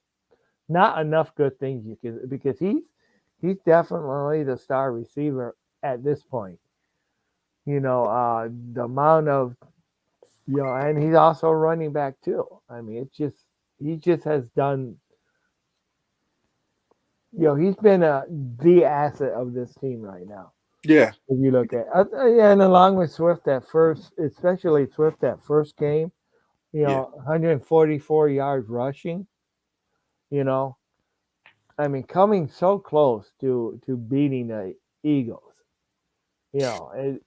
not enough good things you can because he's definitely the star receiver at this point. The amount of and he's also running back too. I mean, it's just he just has done. He's been the asset of this team right now. Yeah, If you look at and along with Swift especially Swift that first game, yeah, 144 yards rushing. You know, I mean, coming so close to beating the Eagles. So and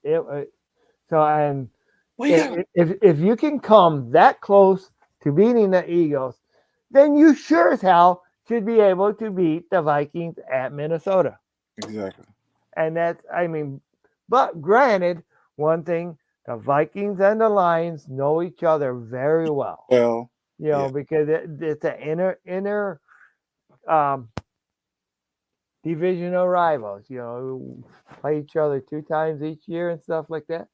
we got if you can come that close to beating the Eagles, then you sure as hell should be able to beat the Vikings at Minnesota. exactly. And that's, I mean, but granted, one thing, the Vikings and the Lions know each other very well. Well, yeah, Because it's an inner um, divisional rivals. Play each other 2 times each year and stuff like that.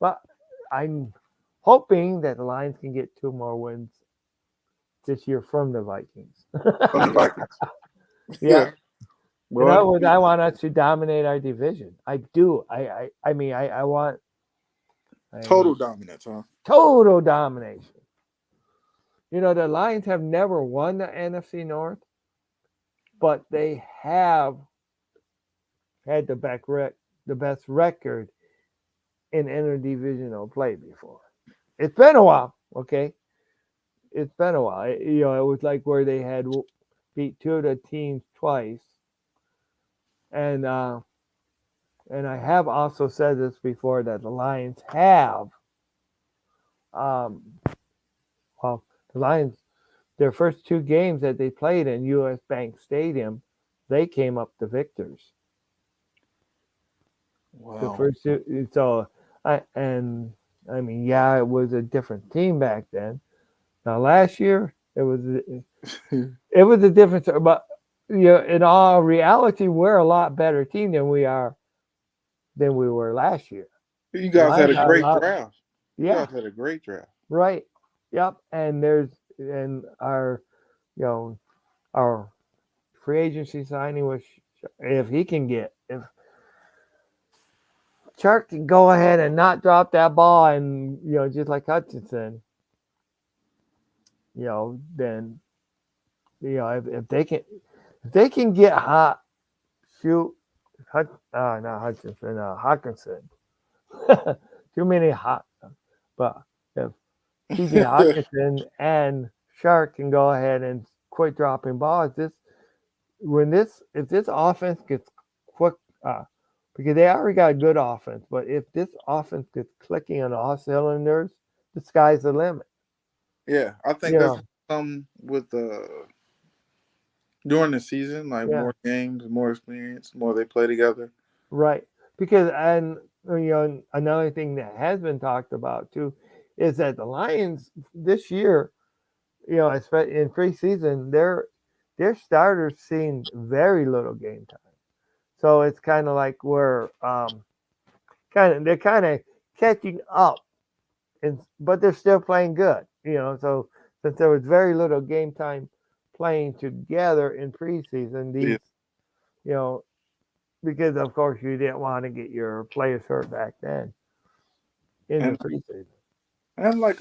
But I'm hoping that the Lions can get 2 more wins this year from the Vikings. from the Vikings. Yeah, Yeah, and well, I want us to dominate our division. I do. I mean I want. I total mean dominance, huh? total domination. The Lions have never won the NFC North, but they have had the best record in interdivisional play before. It's been a while, okay? It's been a while. It was like where they had beat two of the teams twice, and I have also said this before that the Lions have, um, well, the Lions their first 2 games that they played in U.S. Bank Stadium, they came up the victors. The Wow. first two, so I mean, yeah, it was a different team back then. Now last year it was a different, but in all reality, we're a lot better team than we were last year. You The guys had Lions a are a great lot, draft. You yeah, guys had a great draft. right, yep. And our you know our free agency signing was if he can get if Chark can go ahead and not drop that ball and just like Hutchinson, then if they can. If they can get hot, shoot, not Hutchinson, Hawkinson. Too many hot. But if TJ Hawkinson and Shark can go ahead and quit dropping balls, if this offense gets quick, uh, because they already got a good offense, but if this offense gets clicking on all cylinders, the sky's the limit. Yeah, I think You that's know, come with during the season, like yeah, more games, more experience, more they play together. right. Because another thing that has been talked about too is that the Lions this year, especially in preseason, their starters seen very little game time. So it's kind of like they're kind of catching up, but they're still playing good. So since there was very little game time playing together in preseason, Yeah, you know, because of course you didn't want to get your players hurt back then in the and preseason. like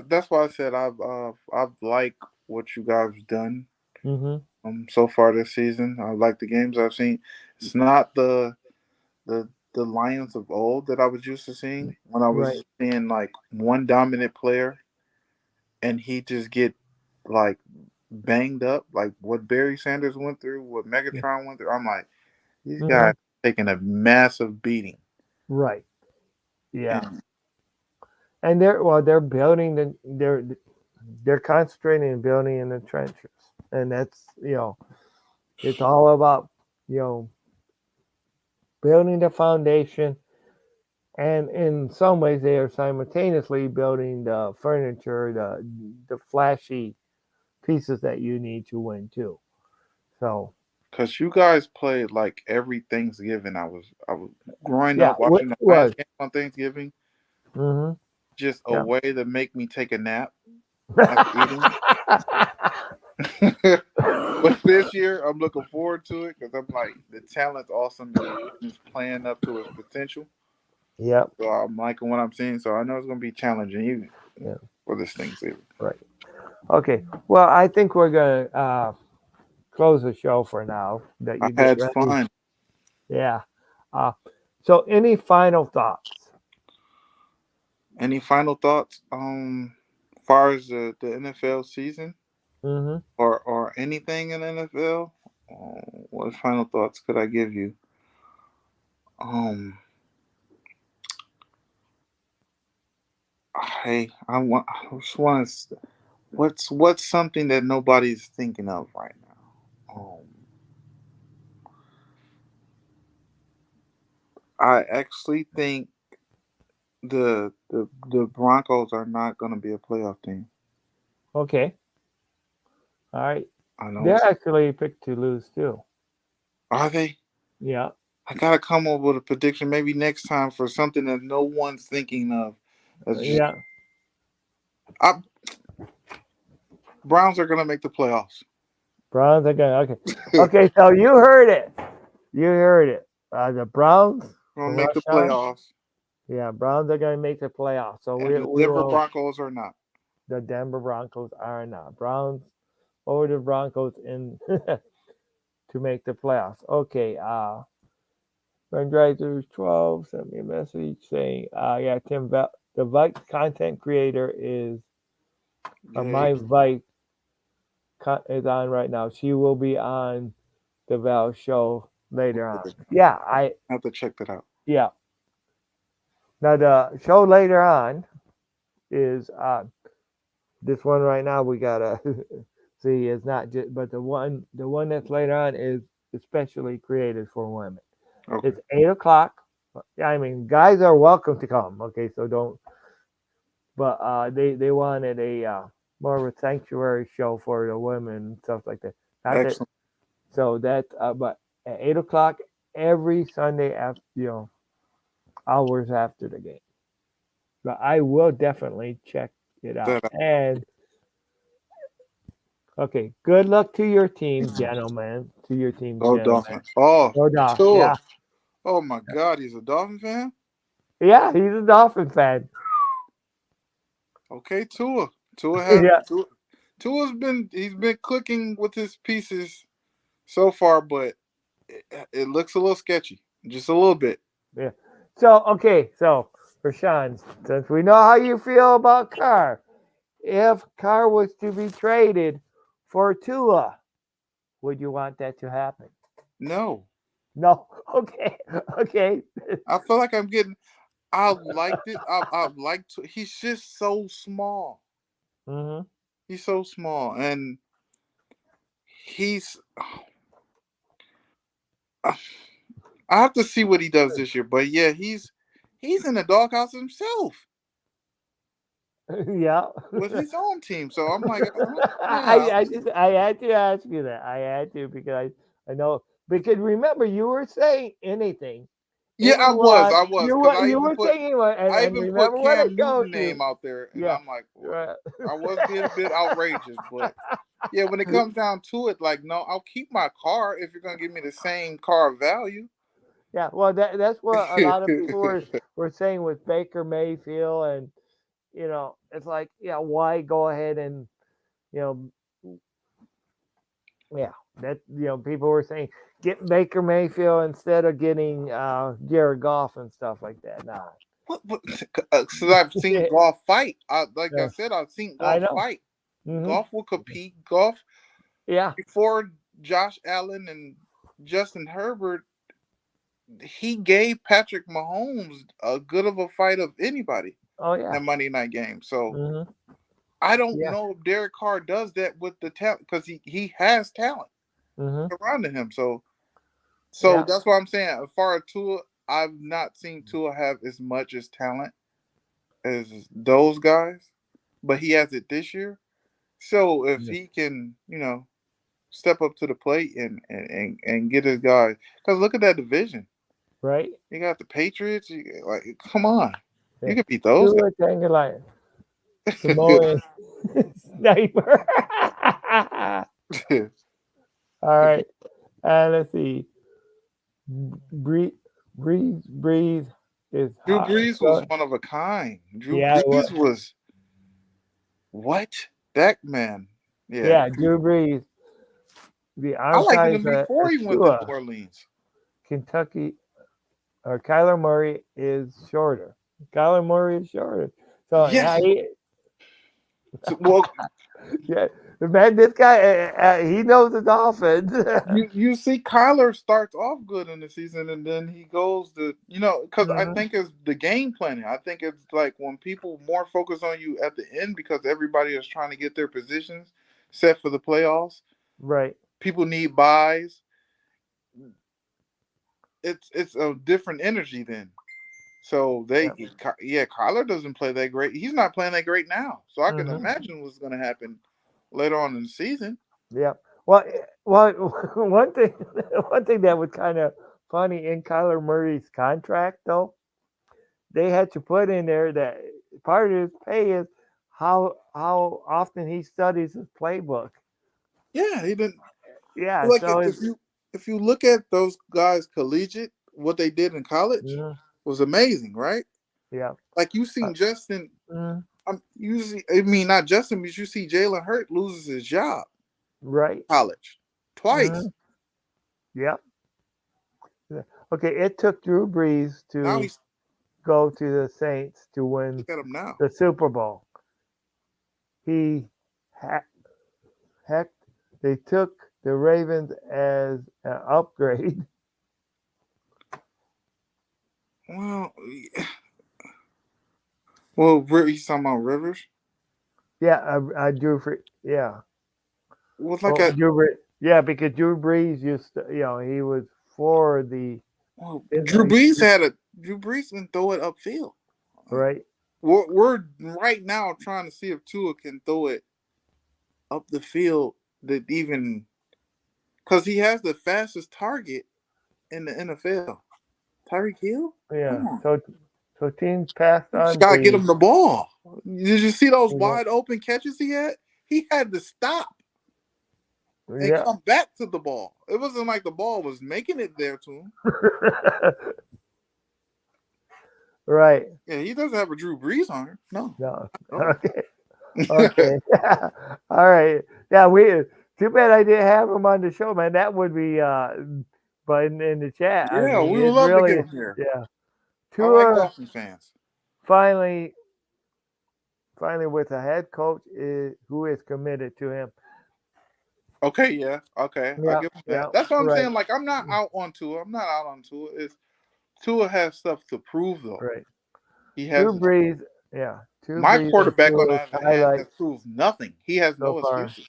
that's why I said I've like what you guys done Mm-hmm. so far this season. I like the games I've seen. It's not the Lions of old that I was used to seeing when I Right. was seeing like one dominant player and he just get like banged up, like what Barry Sanders went through, what Yeah. Megatron went through. I'm like, these Mm-hmm. guys taking a massive beating. Right. Yeah. And And they're building they're concentrating and building in the trenches, and that's it's all about you know building the foundation, and in some ways they are simultaneously building the furniture, the flashy pieces that you need to win too. So because you guys played like every Thanksgiving, I was growing yeah, up it watching the Lions was. game on Thanksgiving, Mm-hmm. just a Yeah. way to make me take a nap after eating. But this year, I'm looking forward to it because I'm like the talent's awesome and it's playing up to its potential. Yep. So I'm liking what I'm seeing. So I know it's gonna be challenging even Yeah. for this Thanksgiving. Right. Okay. Well, I think we're gonna close the show for now. That I you get had ready. fun. Yeah. Uh, so, any final thoughts? Any final thoughts? Far as the NFL season Mm-hmm. or anything in the NFL. What final thoughts could I give you? Um, I just want to. What's something that nobody's thinking of right now? I actually think the Broncos are not going to be a playoff team. Okay. All right. I know They're it's actually picked to lose too. are they? Yeah. I gotta come up with a prediction maybe next time for something that no one's thinking of. That's just Yeah. I, Browns are gonna make the playoffs. Browns are gonna. Okay. Okay. So you heard it. You heard it. The Browns, Gonna make the Russia. playoffs, Yeah. Browns are gonna make the playoffs. So and we the we Denver will. Broncos are not. The Denver Broncos are not Browns or the Broncos in to make the playoffs. Okay. Run Drive 12 sent me a message saying, yeah, Tim, the Vike content creator is Yay! my Vike is on right now. She will be on the Val show later on. Yeah, I have to check that out. yeah. Now the show later on is this one right now. We gotta see. It's not just, but the one that's later on is especially created for women. Okay, It's 8 o'clock. Yeah, I mean, guys are welcome to come. Okay, so don't. But they wanted a more of a sanctuary show for the women and stuff like that. Not that. excellent. So that but at 8 o'clock every Sunday after hours after the game. But I will definitely check it out. That out. And okay, good luck to your team, gentlemen. To your team, Go gentlemen. Dolphins. Oh, No doubt. Tua. Yeah, Oh my God, he's a Dolphin fan. yeah. He's a Dolphin fan. Okay, Tua. Yeah, Tua's been he's been clicking with his pieces so far, but it looks a little sketchy, just a little bit. Yeah. So okay, so for Sean, since we know how you feel about Carr, if Carr was to be traded for Tua, would you want that to happen? No, No. Okay. Okay. I feel like I'm getting. I liked it. I liked. He's just so small. Hmm. He's so small, and he's. I have to see what he does this year, but yeah, he's in the doghouse himself Yeah. with his own team. So I'm like, yeah, I had to ask you that. I had to because I know because remember you were saying yeah, anyone I was, because you were saying anyone I and even put remember what I Cam told Newton you. name out there, and Yeah. I'm like, well, Right. I was being a bit outrageous, but yeah, when it comes down to it, like, no, I'll keep my car if you're gonna give me the same car value. Yeah. Well, that's what a lot of people were saying with Baker Mayfield, and it's like, yeah, why go ahead and you know yeah, that people were saying get Baker Mayfield instead of getting Jared Goff and stuff like that. Nah, What? Since I've seen golf fight, like I yeah, said, I've seen I golf know. fight. Hmm. Golf will compete. Golf Yeah. before Josh Allen and Justin Herbert, he gave Patrick Mahomes a good of a fight of anybody Oh in yeah. that Monday night game. So Hmm. I don't Yeah. know if Derek Carr does that with the talent, because he has talent Hmm. surrounding him. So Yeah. that's what I'm saying. As far as Tua, I've not seen Tua have as much as talent as those guys, but he has it this year. So if Yeah. he can, step up to the plate and get his guys, because look at that division. Right. You got the Patriots. Like, come on, Yeah. you can beat those Tua Tagovailoa, Samoan sniper. guys. All right. Let's see. Breathe, breathe is Drew hot. Brees was one of a kind. Drew Yeah, it was. Brees was what? That man. Yeah, Yeah, Drew Brees. The I arm liked size him before he went to New Tua, Orleans. Kentucky, or Kyler Murray is shorter. Kyler Murray is shorter. So yeah, Yes. Well, yeah, man, this guy, he knows his offense. you see, Kyler starts off good in the season, and then he goes to, because I Hmm. think it's the game planning. I think it's like when people more focus on you at the end because everybody is trying to get their positions set for the playoffs. Right. People need buys. It's a different energy then. So Yeah. yeah, Kyler doesn't play that great. He's not playing that great now. So I can Hmm. imagine what's going to happen later on in the season. Yeah. Well, well, one thing, one thing that was kind of funny in Kyler Murray's contract, though, they had to put in there that part of his pay is how often he studies his playbook. Yeah, he didn't Yeah. like So it. it's. If you look at those guys collegiate, what they did in college Mhm. was amazing, right? Yeah. Like you Uh, seen Justin. mm, I mean, not Justin, but you see Jalen Hurt loses his job right. college twice. Mm, yeah. Yeah. Okay. It took Drew Brees Now to he's go to the Saints to win look at him now. the Super Bowl. He ha- heck, they took the Ravens as an upgrade. Well, well, he's talking about Rivers. Yeah, I Drew for yeah. Well, like Well, I Drew Brees, yeah, because Drew Brees used to, he was for the well, Israel, Drew Brees can throw it upfield. right? We're right now trying to see if Tua can throw it up the field, that even because he has the fastest target in the NFL. Tyreek Hill? Come Yeah. on. So teams passed You just on gotta get Brees. him the ball. Did you see those Mhm. wide open catches he had? He had to stop and Yeah. come back to the ball. It wasn't like the ball was making it there to him. Right. Yeah, he doesn't have a Drew Brees on him. No, No. not at all. Okay. Okay. All right. Yeah, we Too bad I didn't have him on the show, man. That would be but in the chat. I Yeah, mean, we would it love to get really him here. yeah. I like Tua Dolphin fans. finally with a head coach who is committed to him. Okay, yeah, okay, I Yeah, give him yeah, that. That's what I'm right, saying. Like, I'm not out on Tua. I'm not out on Tua. It's Tua has stuff to prove though. right. He Drew hasn't. Brees, yeah. Drew My Brees is quarterback, on the Tua's other hand, has highlights proved nothing. He has so no far. excuses,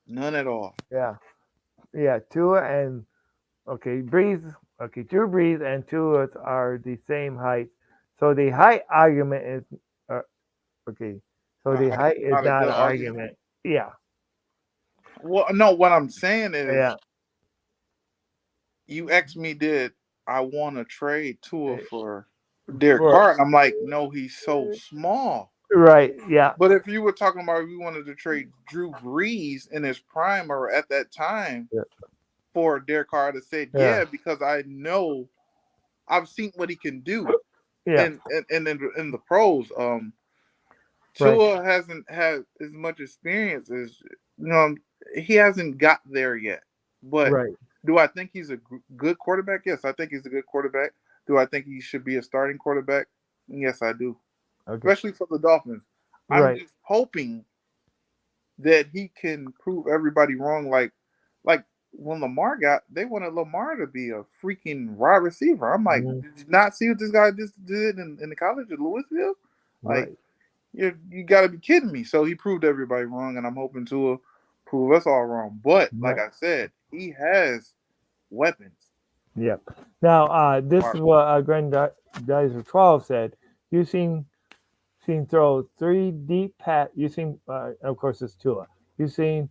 none at all. Yeah, yeah. Tua and okay, Brees. Okay, Drew Brees and Tua are the same height. So the height argument is uh, okay. So the height is Not a not good an argument. argument. Yeah, Well, no, what I'm saying is, yeah. you asked me, did I want to trade Tua eh, for Derek For Carr? And I'm like, no, he's so small. right, yeah, But if you were talking about if we wanted to trade Drew Brees in his prime or at that time yeah, for Derek Carr, I'd have said yeah, yeah, because I know I've seen what he can do yeah. in the pros. Right, Tua hasn't had as much experience as he hasn't got there yet. But right. do I think he's a good quarterback? Yes, I think he's a good quarterback. Do I think he should be a starting quarterback? Yes, I do. Okay, Especially for the Dolphins. I'm right. just hoping that he can prove everybody wrong. Like when Lamar got, they wanted Lamar to be a freaking wide receiver. I'm like, Mhm. did you not see what this guy just did in the college at Louisville? Like, Right. you got to be kidding me. So he proved everybody wrong, and I'm hoping to prove us all wrong. But like Right. I said, he has weapons. Yep. Now, this is what Grandizer 12 said. You seen throw three deep pass. You seen, of course, it's Tua. You seen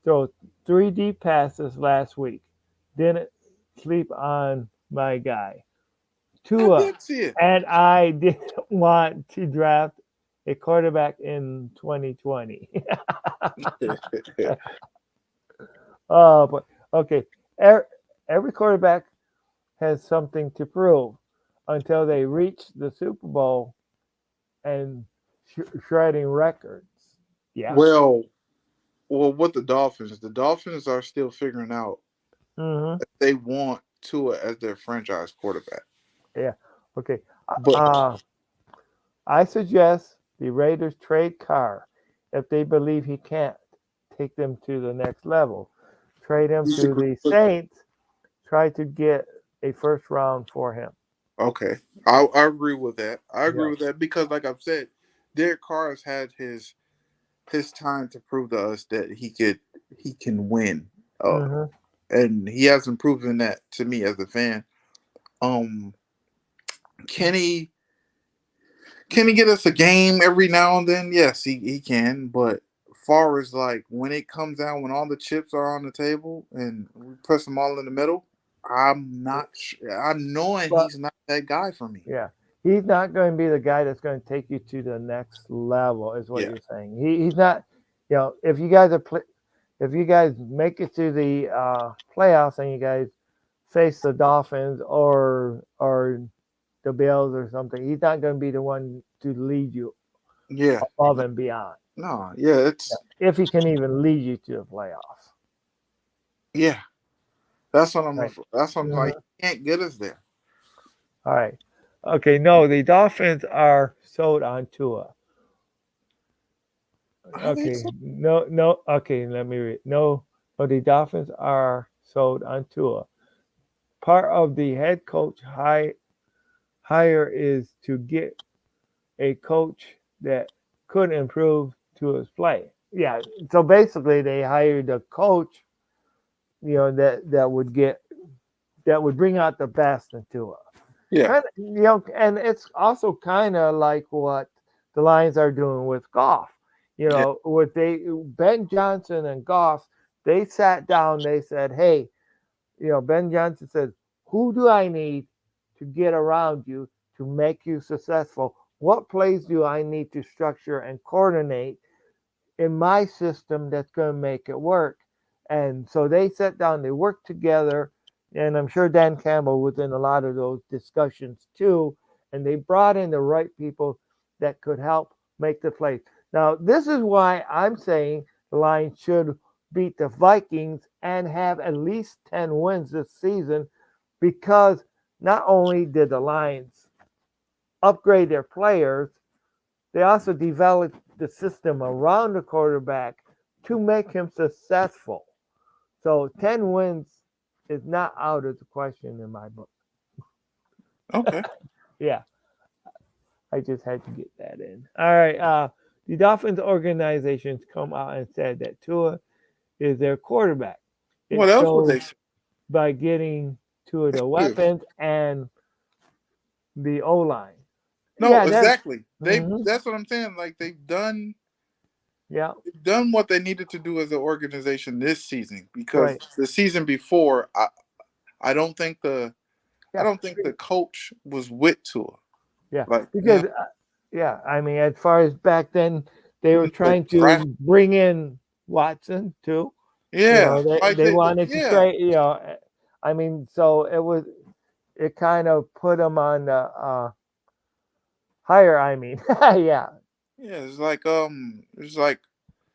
throw three deep passes last week. Didn't sleep on my guy I Tua, did see it. and I didn't want to draft a quarterback in 2020. Oh, but okay. Er- Every quarterback has something to prove until they reach the Super Bowl and shredding records. Yeah. well, well, what the Dolphins are still figuring out Hmm. if they want Tua as their franchise quarterback. Yeah. Okay. But Uh, I suggest the Raiders trade Carr if they believe he can't take them to the next level. Trade him to disagree the with Saints. Try to get a first round for him. Okay, I agree with that. I agree Yeah. with that because, like I've said, Derek Carr has had his time to prove to us that he can win, Hmm. and he hasn't proven that to me as a fan. Um, can he get us a game every now and then? Yes, he can. But far as like when it comes down, when all the chips are on the table and we press them all in the middle, I'm not. I'm knowing But he's not that guy for me. yeah, he's not going to be the guy that's going to take you to the next level, is what Yeah, you're saying. He's not. If you guys if you guys make it to the playoffs and you guys face the Dolphins or the Bills or something, he's not going to be the one to lead you yeah. above and beyond. No, yeah, Yeah. it's If he can even lead you to the playoffs, yeah. That's what I'm. right? That's what I'm like. Mhm. He can't get us there. All right. Okay. No, the Dolphins are sold on Tua. I think Okay, so. no, no. Okay, let me read. No, but the Dolphins are sold on Tua. Part of the head coach hire is to get a coach that could improve Tua's play. Yeah. So basically, they hired a coach, that would bring out the best in Tua. Yeah, And it's also kind of like what the Lions are doing with Goff. yeah, With Ben Johnson and Goff, they sat down. They said, "Hey, Ben Johnson said, who do I need to get around you to make you successful? What plays do I need to structure and coordinate in my system that's going to make it work?" And so they sat down, they worked together, and I'm sure Dan Campbell was in a lot of those discussions too. And they brought in the right people that could help make the play. Now, this is why I'm saying the Lions should beat the Vikings and have at least 10 wins this season because not only did the Lions upgrade their players, they also developed the system around the quarterback to make him successful. So 10 wins is not out of the question in my book. Okay. Yeah, I just had to get that in. All right. The Dolphins organizations come out and said that Tua is their quarterback. It What else would shows they say? by getting Tua the Good. weapons and the O line. No, Yeah, that's exactly. That's what I'm saying. Like yeah, they've done what they needed to do as an organization this season because right. the season before I don't think I Yeah, don't think the coach was with Tua. yeah. Like, Because yeah, I mean, as far as back then, they were like trying draft. to bring in Watson too. Yeah, like They wanted to yeah, trade. I mean, so it kind of put them on the higher. I mean, yeah, yeah. It's like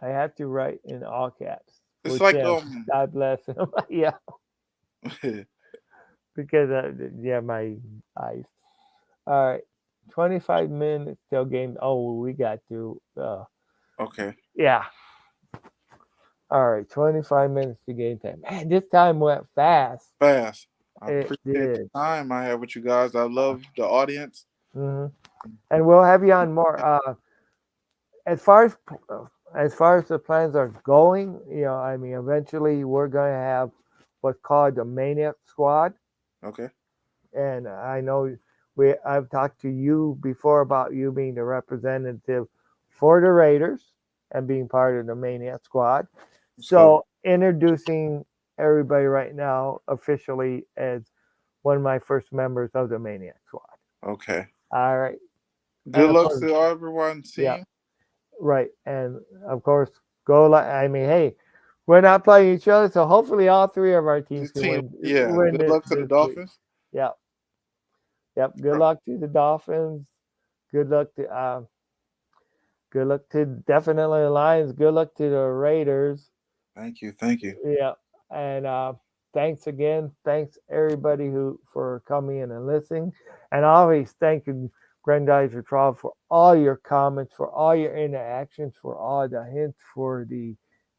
I have to write in all caps for it's like Tim. God bless him. Yeah, because yeah, my eyes. All right, 25 minutes till game. Oh, we got to. okay, Yeah. All right, 25 minutes to game time. Man, this time went fast. fast. I It appreciate the did. time I have with you guys. I love the audience. Hmm. And we'll have you on more. As far as as far as the plans are going, I mean, eventually we're going to have what's called the Maniac Squad, Okay, and I know I've talked to you before about you being the representative for the Raiders and being part of the Maniac Squad. let's go. So introducing everybody right now officially as one of my first members of the Maniac Squad. Okay. All right, and Good of luck course, to everyone yeah, team. right, and of course, go like I mean, hey, we're not playing each other, so hopefully all three of our teams This can team, win yeah. win Good luck to the this week. Dolphins. Yep, yep. Good luck to the Dolphins. Good luck to definitely the Lions. Good luck to the Raiders. Thank you, thank you. Yeah, and thanks again. Thanks everybody who for coming in and listening, and always thank you, Grandizer Trial, for all your comments, for all your interactions, for all the hints, for the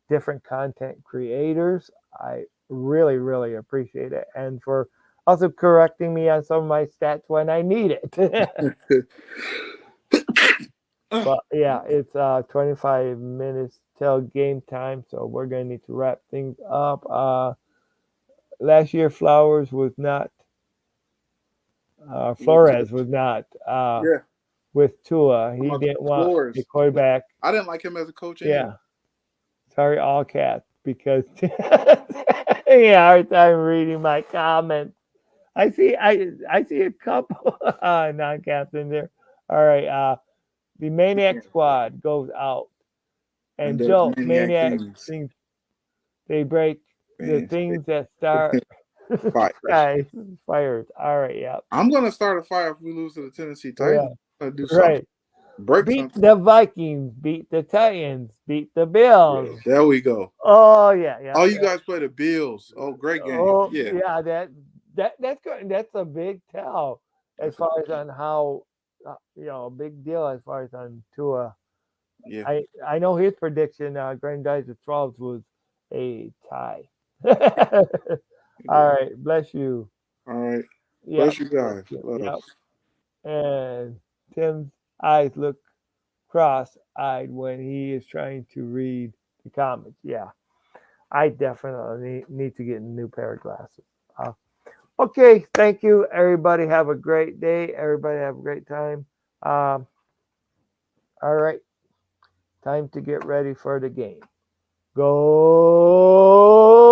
different content creators. I really, really appreciate it, and for also correcting me on some of my stats when I need it. But yeah, it's 25 minutes till game time, so we're gonna need to wrap things up. Last year, Flores was not Yeah, with Tua. I'm He about to didn't want the Flores. quarterback. I didn't like him as a coach anyway. Yeah, sorry, all cats, because yeah, hard time reading my comments. I see a couple non caps in there. All right, the Maniac Squad goes out, And and does Joe maniac Maniac things. thinks they break the Man, things that start fires. guys fires. All right, yeah, I'm gonna start a fire if we lose to the Tennessee yeah, Titans. I'm gonna do something. right. Break Beat something. the Vikings, beat the Titans, beat the Bills. Yeah, there we go. Oh yeah, yeah, Oh, you yeah. guys play the Bills. Oh, great game. Oh Yeah, yeah, that's good. That's a big tell as that's a far as on how a big deal as far as on Tua. yeah. I know his prediction. Grandizer 12 was a tie. All right, bless you. All right. Yep, Bless you guys. Love. yep. And Tim's eyes look cross-eyed when he is trying to read the comments. Yeah, I definitely need to get a new pair of glasses. Uh, okay, thank you, everybody. Have a great day. Everybody have a great time. Um, all right, time to get ready for the game. Go